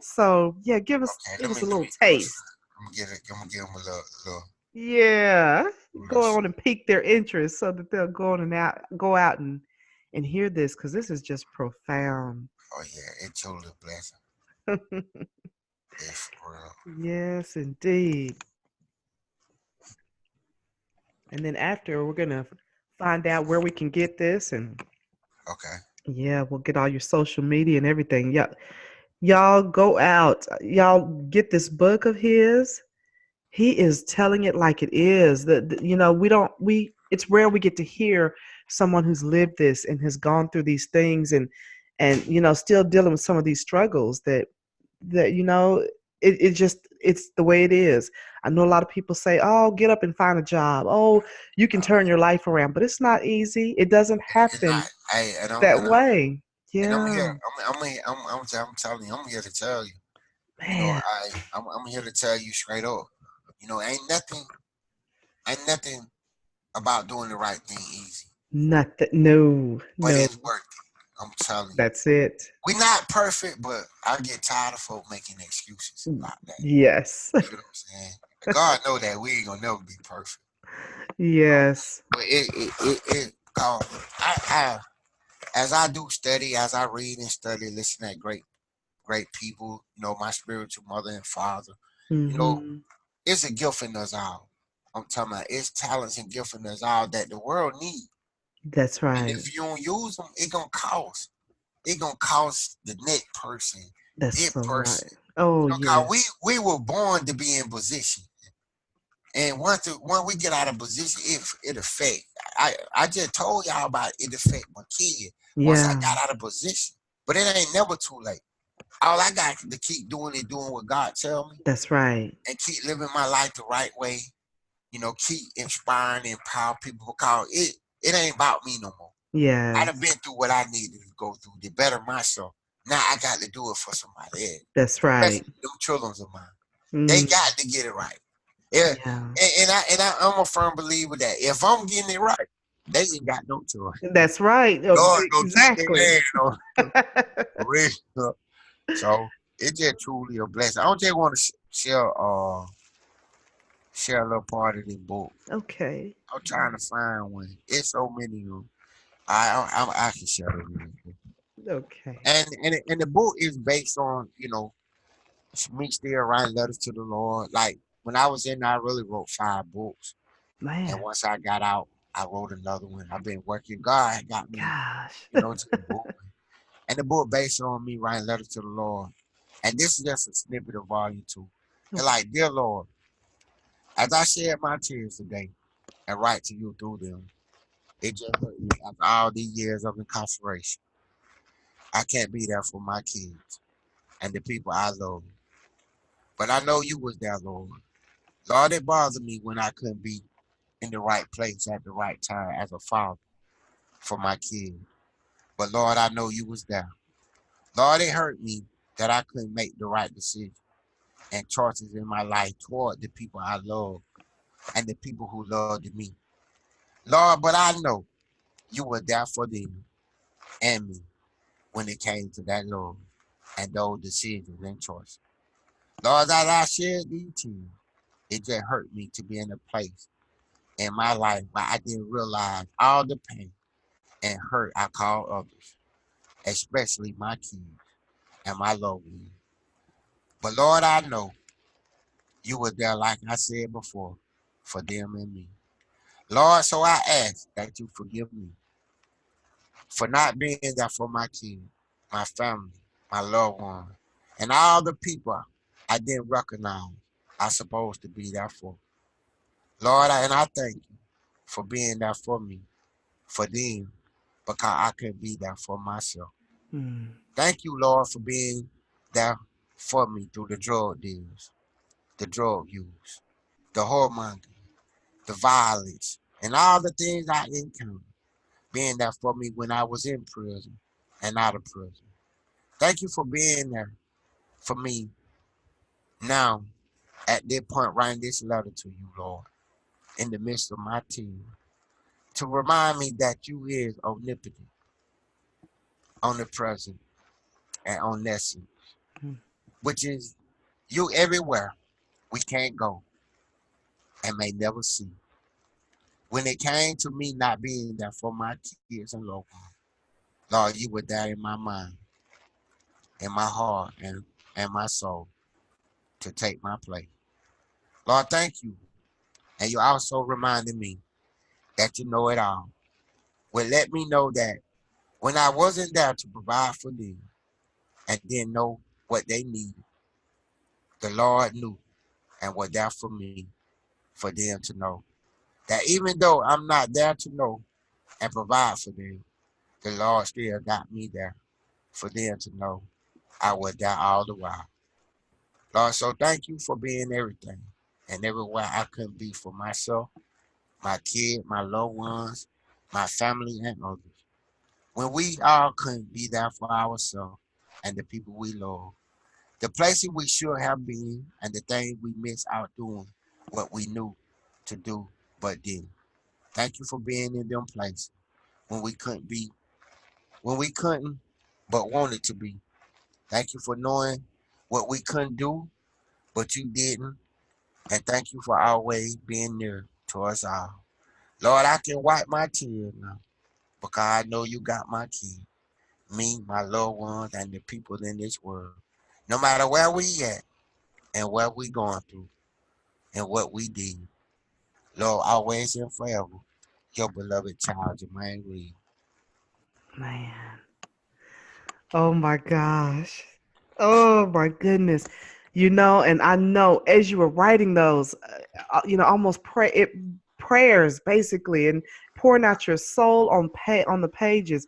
So yeah, Okay, give us a let little me do it. taste. I'm gonna give them a Yeah, go little. on and pique their interest so that they'll go out and hear this because this is just profound. Oh yeah, it's totally a blessing. It's for real. Yes, indeed. And then after, we're gonna find out where we can get this, and Okay. yeah, we'll get all your social media and everything. Yeah, y'all go out. Y'all get this book of his. He is telling it like it is. We don't we it's rare we get to hear someone who's lived this and has gone through these things and still dealing with some of these struggles that it just it's the way it is. I know a lot of people say, "Oh, get up and find a job. Oh, you can turn your life around." But it's not easy. It doesn't And I, happen I and I'm that and, I, way. and I'm Yeah, here. I'm telling you. I'm here to tell you. man. I'm here to tell you straight up. Ain't nothing about doing the right thing easy, Nothing. No, but no. it's worth it. I'm telling you. That's it. We're not perfect, but I get tired of folk making excuses about that. Yes. You feel what I'm saying? God know that we ain't gonna never be perfect. Yes. But it I as I do study, as I read and study, listen at great people, my spiritual mother and father, you know, Hmm. it's a gift in us all. I'm talking about it's talents and gift in us all that the world need. That's And right. if you don't use them, it gonna cost. It gonna cost the next person, That's it so person. right. Oh, Cause yes. we were born to be in position. And once we get out of position, it affect. I just told y'all about it affect my kid once I Yeah, got out of position. But it ain't never too late. All I got to keep doing is doing what God tell me that's right. and keep living my life the right way keep inspiring and empower people because it ain't about me no more. I done Yes. been through what I needed to go through to better myself. Now I got to do it for somebody else, That's right. especially them children of mine. They Mm, got to get it right. Yeah, yeah. I'm a firm believer that if I'm getting it right, they ain't got no choice. That's right. God gonna keep their Exactly. hand on the rest. So it's just truly a blessing. I don't just want to share a little part of the book. Okay. I'm trying to find one. It's so many of them. I can share it with you. Okay. And the book is based on me still writing letters to the Lord. Like when I was in, there, I really wrote 5 books, and Man. once I got out, I wrote another one. I've been working. God had got me, Gosh. to the book, and the book based on me writing letters to the Lord. And this is just a snippet of volume 2. And Okay. like, dear Lord, as I shed my tears today and write to you through them, it just hurt me after all these years of incarceration. I can't be there for my kids and the people I love. But I know you was there, Lord. Lord, it bothered me when I couldn't be in the right place at the right time as a father for my kids. But Lord, I know you was there. Lord, it hurt me that I couldn't make the right decision and choices in my life toward the people I love and the people who loved me. Lord, but I know you were there for them and me when it came to that love and those decisions and choices. Lord, that I shared these tears, it just hurt me to be in a place in my life where I didn't realize all the pain and hurt I caused others, especially my kids and my loved ones. But Lord, I know you were there, like I said before, for them and me. Lord, so I ask that you forgive me for not being there for my kids, my family, my loved ones, and all the people I didn't recognize I supposed to be there for. Lord, and I thank you for being there for me, for them, because I couldn't be there for myself. Mm. Thank you, Lord, for being there for me through the drug deals, the drug use, the whoremonger, the violence, and all the things I encountered. Being there for me when I was in prison and out of prison. Thank you for being there for me now at this point writing this letter to you, Lord, in the midst of my tears, to remind me that you is omnipotent, omnipresent, and omniscient, Mm. which is you everywhere we can't go and may never see. When it came to me not being there for my kids and loved ones, Lord, you were there in my mind, in my heart, and my soul to take my place. Lord, thank you. And you also reminded me that you know it all. Well, let me know that when I wasn't there to provide for them and didn't know what they needed, the Lord knew and was there for me for them to know that even though I'm not there to know and provide for them, the Lord still got me there for them to know I was there all the while. Lord, so thank you for being everything and everywhere I couldn't be for myself, my kid, my loved ones, my family, and others. When we all couldn't be there for ourselves and the people we love, the places we should have been, and the things we missed out doing what we knew to do but didn't. Thank you for being in them places when we couldn't be, when we couldn't but wanted to be. Thank you for knowing what we couldn't do but you didn't, and thank you for always being near to us all. Lord, I can wipe my tears now because I know you got my kid, me, my loved ones, and the people in this world. No matter where we at and what we going through and what we did, Lord, always and forever, your beloved child, Jermaine Reaves. Man. Oh my gosh. Oh my goodness. And I know as you were writing those, almost prayers basically, and pouring out your soul on the pages.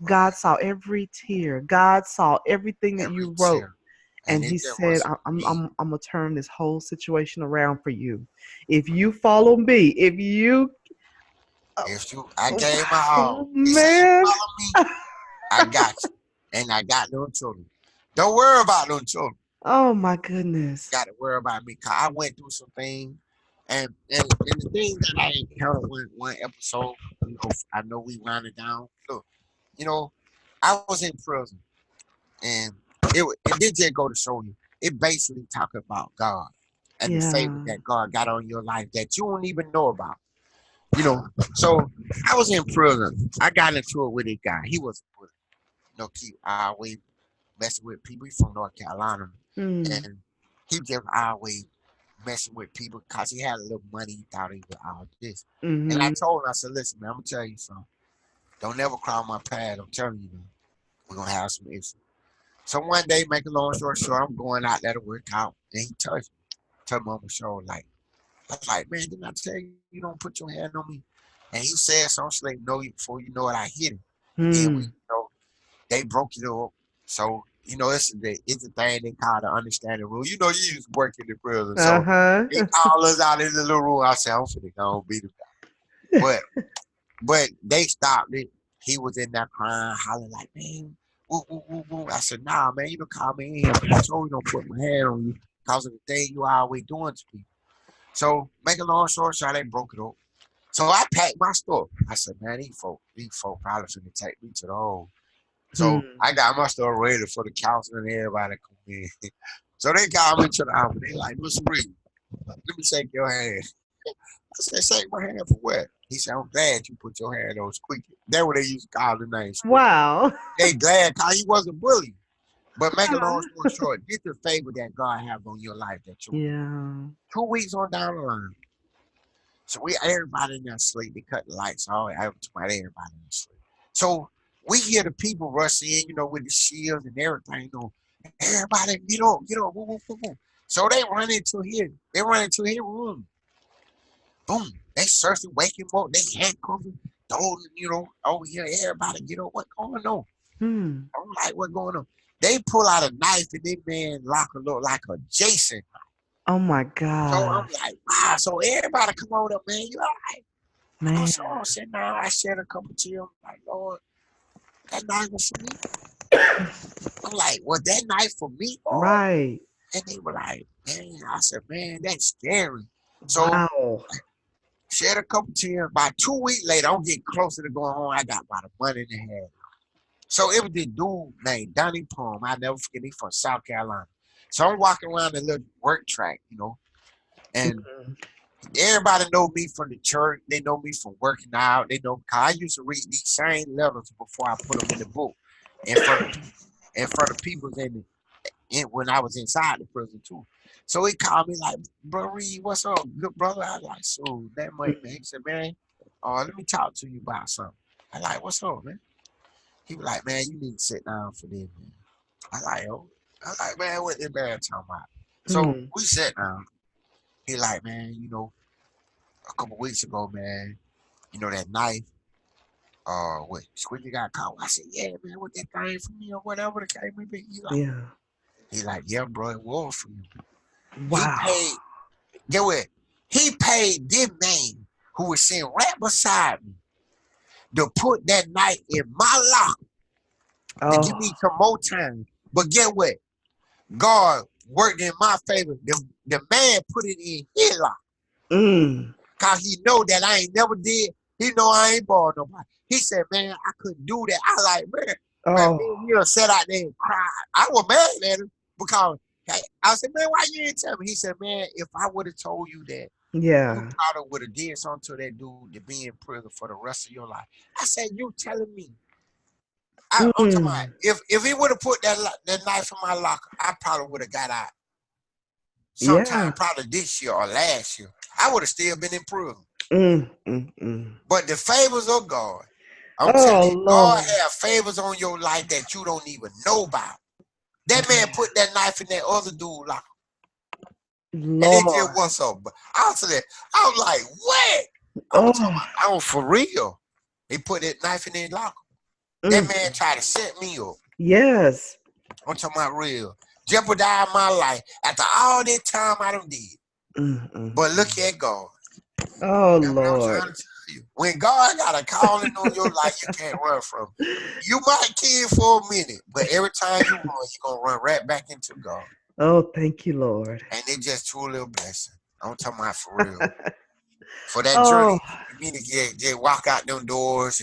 God saw every tear. God saw everything that Every you wrote. tear. And And it he just said, wasn't me. I'm gonna turn this whole situation around for you. If you follow me, if you If you, I oh, gave my all. oh, He said, you man. follow me, I got you. And I got no children. Don't worry about no children. Oh my goodness. Got to worry about me. Cause I went through some things. And the thing that I encountered one episode, I know we wound it down. Look, I was in prison, and it did just go to show you. It basically talking about God and the favor Yeah. that God got on your life that you don't even know about. So I was in prison. I got into it with a guy. He was a bully. Keep always messing with people. He's from North Carolina, Mm. and he just always messing with people because he had a little money. He thought he was all this. And I Mm-hmm. told him, I said, listen, man, I'm gonna tell you something. Don't never cry on my pad. I'm telling you, man, we're gonna have some issues. So one day, make a long story short, I'm going out there to work out, and he touched me on my shoulder, like, I was like, man, didn't I tell you don't put your hand on me? And he said something like, no, before you know it, I hit him. And then Mm. they broke it up. So, it's a thing they call the understanding rule. You used to work in the prison. So Uh-huh. they called us out in the little room. I said, I'm finna go and beat him down. But they stopped it. He was in there crying, hollering like, man, woo, woo, woo, woo. I said, nah, man, you don't call me in here. I told you don't put my hand on you because of the thing you always doing to people. So, make a long story short, they broke it up. So I packed my stuff. I said, man, these folk probably finna take me to the hole. So Hmm. I got my stuff ready for the counselor and everybody come in. So they called me to the office. They like, Mr. Reed, let me shake your hand. I said, shake my hand for what? He said, I'm glad you put your hand on Squeaky. That's what they used to call the name Squeaky. Wow. They glad because he wasn't bullied. But make a long story short, get the favor that God have on your life that you Yeah. 2 weeks on down the line. So everybody in there sleep. They cut the lights off. Everybody in there sleep. So we hear the people rush in, with the shields and everything. Everybody get up, woo, woo, woo, woo. So they run into here. They run into his room. Boom. They searching, wake him up. They handcuff him. Over here, everybody get up. What going on? Hmm. I'm like, what going on? They pull out a knife and this man locker look like a Jason. Oh my So I'm gosh. like, wow. So everybody come on up, man. You all right? I'm Man. so I said, now I shed a couple tears. I'm like, Lord, that knife was for me. I'm like, well, that knife for me, Lord? Right. And they were like, man, I said, man, that's scary. So Wow. shed a couple tears. About 2 weeks later, I'm getting closer to going home. I got about a month and a half. So it was this dude named Donnie Palm. I never forget, he from South Carolina. So I'm walking around the little work track, and Mhm. everybody know me from the church. They know me from working out. They know because I used to read these same letters before I put them in the book in front of people, people when I was inside the prison too. So he called me like, bro Reed, what's up, good brother? I was like, so that might man. He said, man, let me talk to you about something. I like, what's up, man? He was like, man, you need to sit down for this, man. I like, oh, I like, man, what this man talking about? So Hmm. we sat down. He like, man, a couple weeks ago, man, that knife, what Squeaky got caught. I said, yeah, man, what that thing for me or whatever the case may be. Yeah. He like, yeah, bro, it was for you. He Wow. paid, get what? He paid this man who was sitting right beside me to put that knife in my locker to give me Oh. some more time. But get what? God worked in my favor. The man put it in his locker. Mm. Cause he know that I ain't never did. He know I ain't born nobody. He said, man, I couldn't do that. I like, man, me Oh. and you sat out there and cried. I was mad at him because I said, man, why you didn't tell me? He said, man, if I would have told you that, you Yeah. probably would have did something to that dude to be in prison for the rest of your life. I said, you telling me? I'm talking about, Mm. if he would have put that knife in my locker, I probably would have got out sometime Yeah. probably this year or last year. I would have still been in prison. Mm. Mm. Mm. But the favors of God, I'm telling Oh you, God Lord. have favors on your life that you don't even know about. That man Man. put that knife in that other dude locker. And it just Lord. was so. I was like, what? I'm talking Oh. about, I'm for real. He put that knife in his locker. That Mm. man tried to set me up. Yes. I'm talking about real. jeopardize my life after all that time I done did. But look at God. Oh, That's what I'm trying to Lord. tell you. When God got a calling on your life, you can't run from. You might kill for a minute, but every time you run, you're gonna run right back into God. Oh, thank you, Lord. And it's just truly a blessing. I'm talking about for real. For that Oh, journey, for me to get walk out them doors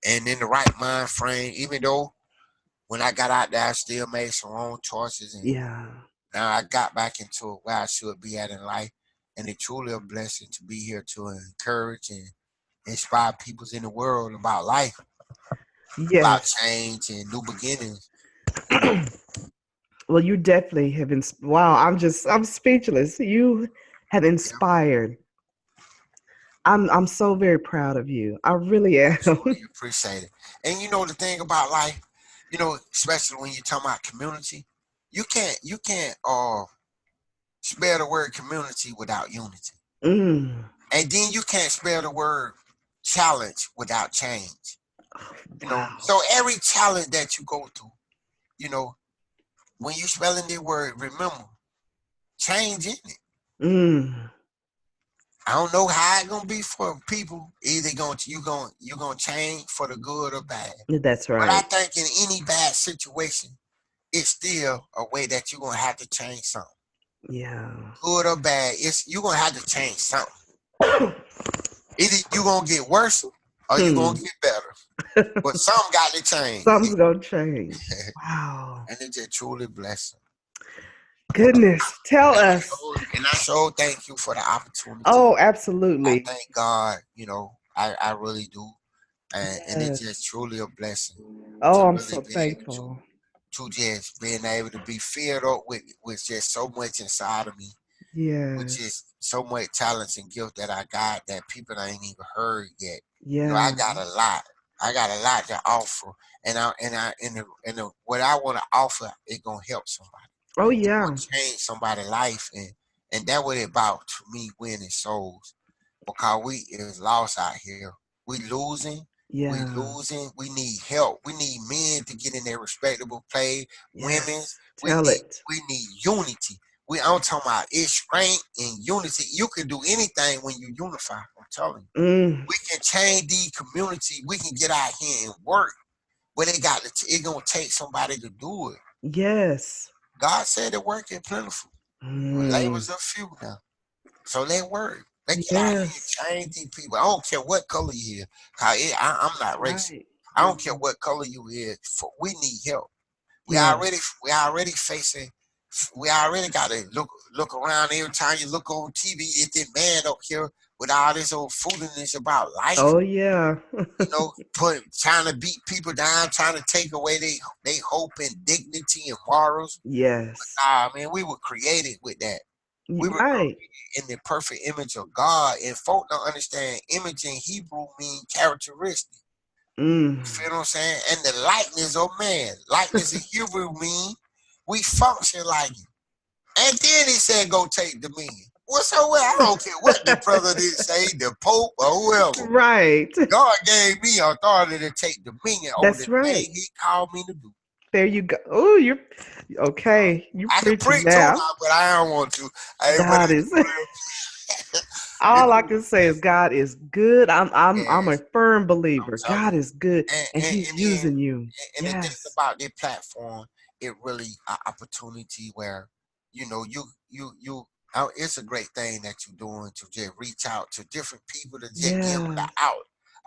and in the right mind frame, even though when I got out there, I still made some wrong choices, and yeah. now I got back into where I should be at in life, and it's truly a blessing to be here to encourage and inspire people in the world about life, about Yes. change and new beginnings. Well, you definitely have been. Wow, I'm speechless. You have Yeah, inspired. I'm so very proud of you. I really I am. truly appreciate it. And you know the thing about life, especially when you're talking about community, you can't spell the word community without unity. Mm. And then you can't spell the word challenge without change. Wow. So every challenge that you go through, you know, when you spelling the word, remember, change in it. Mm. I don't know how it's gonna be for people. Either you gonna change for the good or bad. That's But I right. think in any bad situation, it's still a way that you're gonna have to change something. Yeah. Good or bad, it's you're gonna have to change something. Either you're gonna get worse or you're Hmm. gonna get better. But something got to change. Something's gonna change. Wow. And it's just truly blessing. Goodness. Tell us. I so thank you for the opportunity. Oh, I absolutely. thank God, I really do. And it's just Yes. truly a blessing to Oh, I'm really so be able thankful. to just being able to be filled up with just so much inside of me, with Yes. just so much talents and gift that I got that people ain't even heard yet. I Yeah. got a lot. I got a lot to offer, what I want to offer, it gonna help somebody. Oh, It gonna yeah. change somebody's life, and that what it about to me, winning souls, because we is lost out here. We losing. We Yeah. losing. We need help. We need men to get in their respectable play. Women. Yes. We Tell need it. we need unity. I'm talking about it's strength and unity. You can do anything when you unify. I'm telling you. Mm. We can change the community. We can get out here and work, but it gonna take somebody to do it. Yes. God said the work is plentiful, but Mm. labors are few now. So they work. They get out here and Yes. change these people. I don't care what color you is. I'm not racist. Right. I don't care what color you is. We need help. We already Yes. we already facing. We already got to look around every time you look on TV. It's this man up here with all this old foolishness about life. Oh, yeah. Trying to beat people down, trying to take away they hope and dignity and morals. Yes. Nah, man, we were created with that. We were Right. created in the perfect image of God, and folk don't understand image in Hebrew mean characteristic. You Mm. feel what I'm saying? And the likeness of man, likeness in Hebrew mean we function like it. And then he said, "Go take dominion." What's so well? I don't care what the president say, the Pope or whoever. Right. God gave me authority to take dominion over the That's thing right. He called me to do. There you go. Oh, you're okay. You I can preaching preach too now. now, but I don't want to. But God is it's all I really can say is blessed. God is good. I'm a Yes, firm I'm believer. telling God you. is good And and and, he's and then using you. and the thing Yes. about this platform, it really an opportunity where you know you it's a great thing that you're doing to just reach out to different people to just give them Yeah.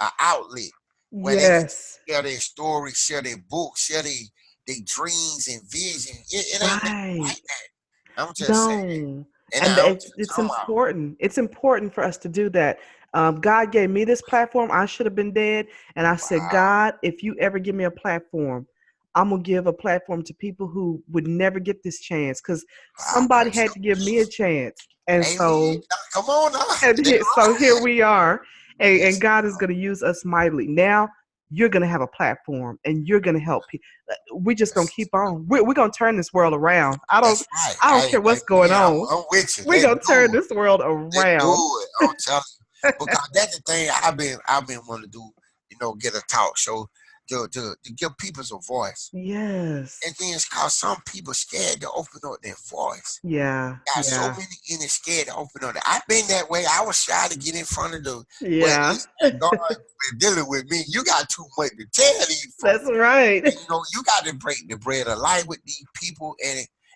an outlet where they can Yes. share their stories, share their books, share their dreams and vision. It ain't nothing Right. like that. I'm just saying, No. and And I'm just it's talking about important. It's important for us to do that. God gave me this platform. I should have been dead. And I said, wow, God, if you ever give me a platform, I'm going to give a platform to people who would never get this chance because wow, somebody that's had your to give me a belief. chance. And Amen. so Come on now, and that's so here right. we are, and Yes, God is going to use us mightily. Now you're going to have a platform, and you're going to help people. We're just going to yes. keep on. We're going to turn this world around. That's right. I don't Hey, care hey what's going man, on. I'm with you. We're Let's going to turn do it. this world Let's do around. it. I'm telling you. Because that's the thing I've been wanting to do, get a talk show. to give people a voice. Yes. And then it's cause some people scared to open up their voice. Yeah. Got so Yeah. many in it scared to open up. I've been that way. I was shy to get in front of the, but Yeah. it's God been dealing with me. You got too much to tell these folks. That's right. And, you got to break the bread of life with these people.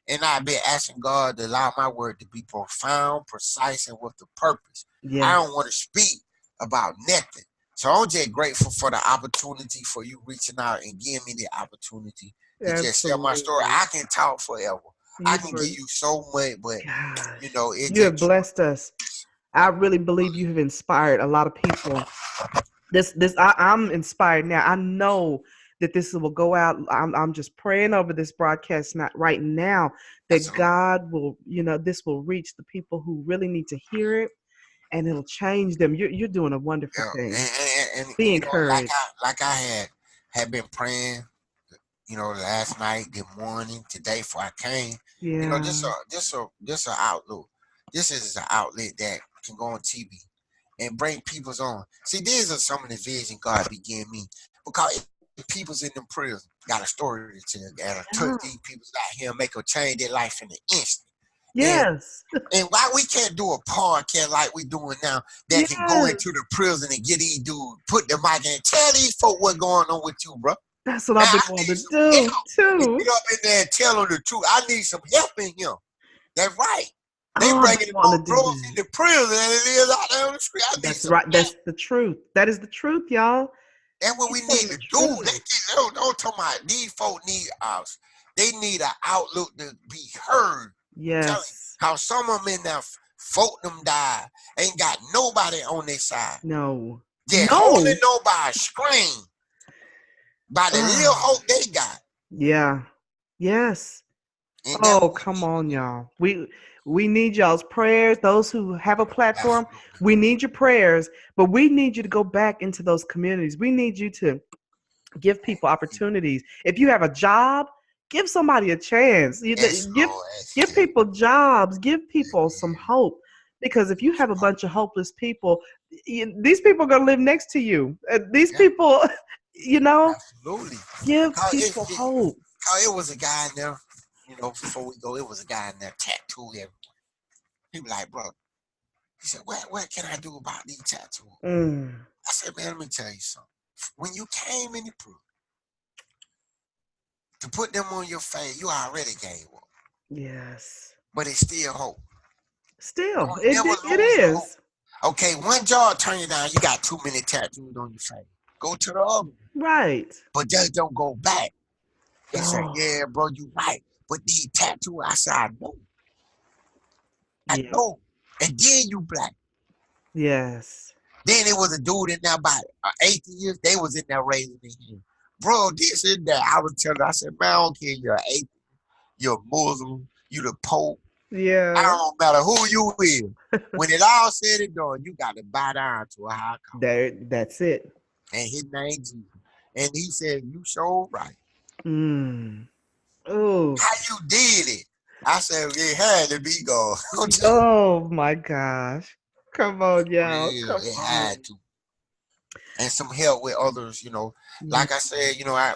And I've been asking God to allow my word to be profound, precise, and with the purpose. I Yes. don't want to speak about nothing. So I'm just grateful for the opportunity for you reaching out and giving me the opportunity to just share my story. Absolutely. I can talk forever. I You can give are, you so much, but gosh, it you have just blessed us. I really believe you have inspired a lot of people. I'm inspired now. I know that this will go out. I'm just praying over this broadcast not right now that absolutely. God will, this will reach the people who really need to hear it and it'll change them. You're doing a wonderful Yeah, thing. and Be like encouraged. I had been praying, last night, the morning, today before I came, Yeah. just a outlook. This is an outlet that can go on TV and bring people's on. See, these are some of the vision God began me because people's in them prison got a story to tell. Gotta touch Yeah. these people's out here, make them change their life in an instant. And Yes. and why we can't do a podcast like we doing now that can go Yes. into the prison and get these dudes, put the mic in, tell these folk what's going on with you, bro. That's what Man, I've been I wanting need to some do help. And too. get up in there and tell them the truth. I need some help in here. That's right. They Oh, I've been bringing more wanting to do drugs that. in the prison than it is out there on the street. I need That's some right. help. That's the truth. That is the truth, y'all. That's what we He's need telling the to do. truth. Don't talk about these folk need us. They need an outlook to be heard. I'm telling you, Yes. how some of them in there, folk them die, ain't got nobody on their side. No. They're holding No. on by a string, by the little Ah, hope they got. yeah. Yes. And that's Oh, what we come need to on, do. y'all. We need y'all's prayers. Those who have a platform, Absolutely. we need your prayers, but we need you to go back into those communities. We need you to give people opportunities. If you have a job, give somebody a chance. Yes, Give Lord. give people jobs. Give people some hope. Because if you have a bunch of hopeless people, these people are gonna live next to you. These Yeah, people, absolutely. give Cause people hope. it was a guy in there, before we go, it was a guy in there tattooed everywhere. He was like, bro, he said, what can I do about these tattoos? Mm, I said, man, let me tell you something. When you came in the proof to put them on your face, you already gave up. yes. But it's still hope. Still, Don't it never it lose your hope. is. Okay, one job turn you down, you got too many tattoos on your face. Go to the other. Right. But just don't go back. He said, Oh, yeah, bro, you right. But these tattoos, I said, I know. I yeah. know. And then you black. Yes. Then it was a dude in there about 8 years. They was in there raising their hand. Bro, this in there. I was telling her, I said, man, I don't care. You're an atheist. You're a Muslim. You the Pope. I Yeah. don't matter who you is. When it all said and done, you got to bow down to a high call. That's it. And his name Jesus. And he said, you sure right. Mm. Oh. How you did it? I said, it had to be God. Oh my gosh. Come on, y'all. Real, Come it on. had to. And some help with others, Yeah. like I said,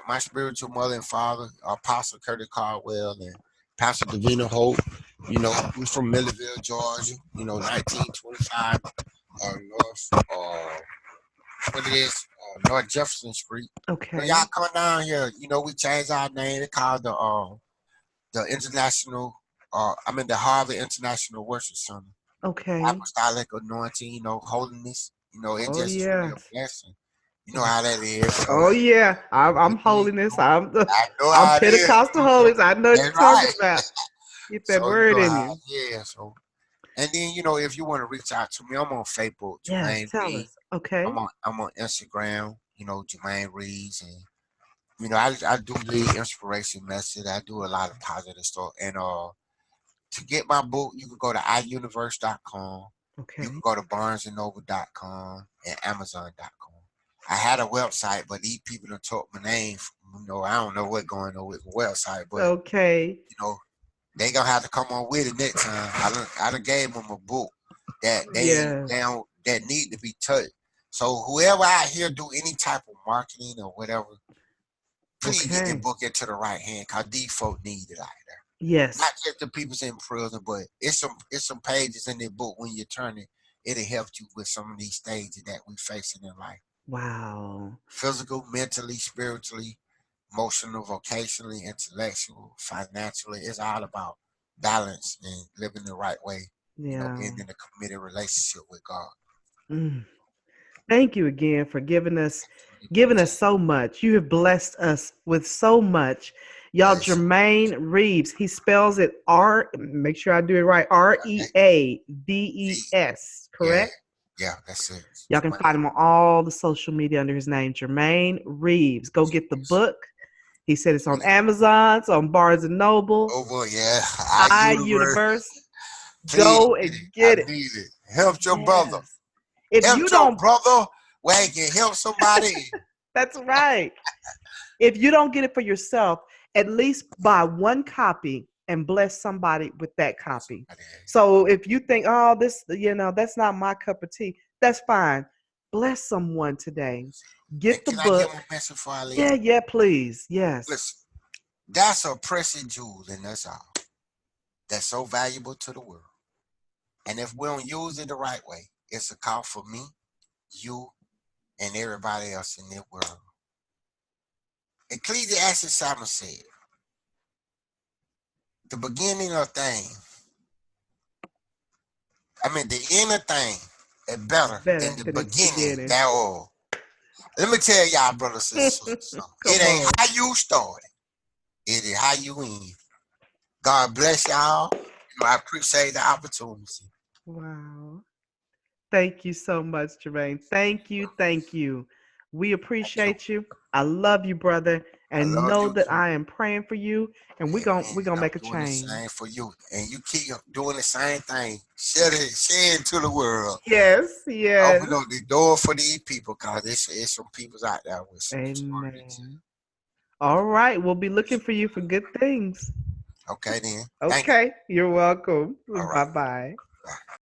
my spiritual mother and father, Apostle Curtis Caldwell and Pastor Davina Hope, we from Milledgeville, Georgia, 1925, North, what it is, North Jefferson Street. So Okay. y'all come down here, we changed our name. It's called the International, the Harvard International Worship Center. Okay. Apostolic anointing, holiness, it's Oh just truly a yes. blessing. You know how that is. So, Oh yeah. I'm again, holiness. I'm I know I'm how it is. Pentecostal holiness. I know what That's you're talking right. about. Get that So you word know in how, you. yeah. So, and then if you want to reach out to me, I'm on Facebook, Yes. Jermaine Tell Reaves. us. Okay. I'm on Instagram, Jermaine Reaves, and I do the inspiration message. I do a lot of positive stuff, and to get my book, you can go to iuniverse.com. You can Okay. go to barnesandnoble.com and amazon.com. I had a website, but these people done took my name. I don't know what's going on with the website, but Okay. you know, they gonna have to come on with it next time. I done gave them a book that they Yes. don't that need to be touched. So whoever out here do any type of marketing or whatever, Please get that Okay. book into the right hand, cause these folk need it out there. Not Yes. just the people's in prison, but it's some pages in that book when you turn it, it'll help you with some of these stages that we facing in life. Wow. Physical, mentally, spiritually, emotional, vocationally, intellectual, financially. It's all about balance and living the right way, Yeah. being in a committed relationship with God. Mm. Thank you again for Truly giving us appreciate so much. You have blessed us with so much. it. Y'all, Yes. Jermaine Reaves, he spells it make sure I do it right, Reaves, Yeah. correct? Yeah, that's it. Y'all can find him on all the social media under his name, Jermaine Reaves. Go get the book. He said it's on Amazon, it's on Barnes and Noble, Over, yeah. I universe. iUniverse. Please Go get and it. I get it. need it. Help your brother. Yes. If Help you your don't, brother where he can help somebody. that's right. If you don't get it for yourself, at least buy one copy and bless somebody with that copy. So if you think, oh, that's not my cup of tea, that's fine. Bless someone today. And Get the can I give him book. a message before I leave? Yeah, please. Yes. Listen, that's a precious jewel in us all. That's so valuable to the world. And if we don't use it the right way, it's a call for me, you, and everybody else in the world. Ecclesiastes Simon said, the beginning of thing, the end of thing is better than Better the than its beginning beginning. thereof. Let me tell y'all, brothers and sisters, something. It Come ain't on. how you started, it is how you end. God bless y'all. I appreciate the opportunity. Wow. Thank you so much, Jermaine. Thank you. Thank you. We Thank you. appreciate you. I love you, brother. I And love know you that too. I am praying for you. And Amen. we're gonna I'm make a doing the change. same for you. And you keep doing the same thing. Share it to the world. Yes, yes. Open up the door for these people because it's some people out there with some smarties. Amen. All right. We'll be looking for you for good things. Okay then. Thank you. Okay. You're welcome. All right. Bye bye.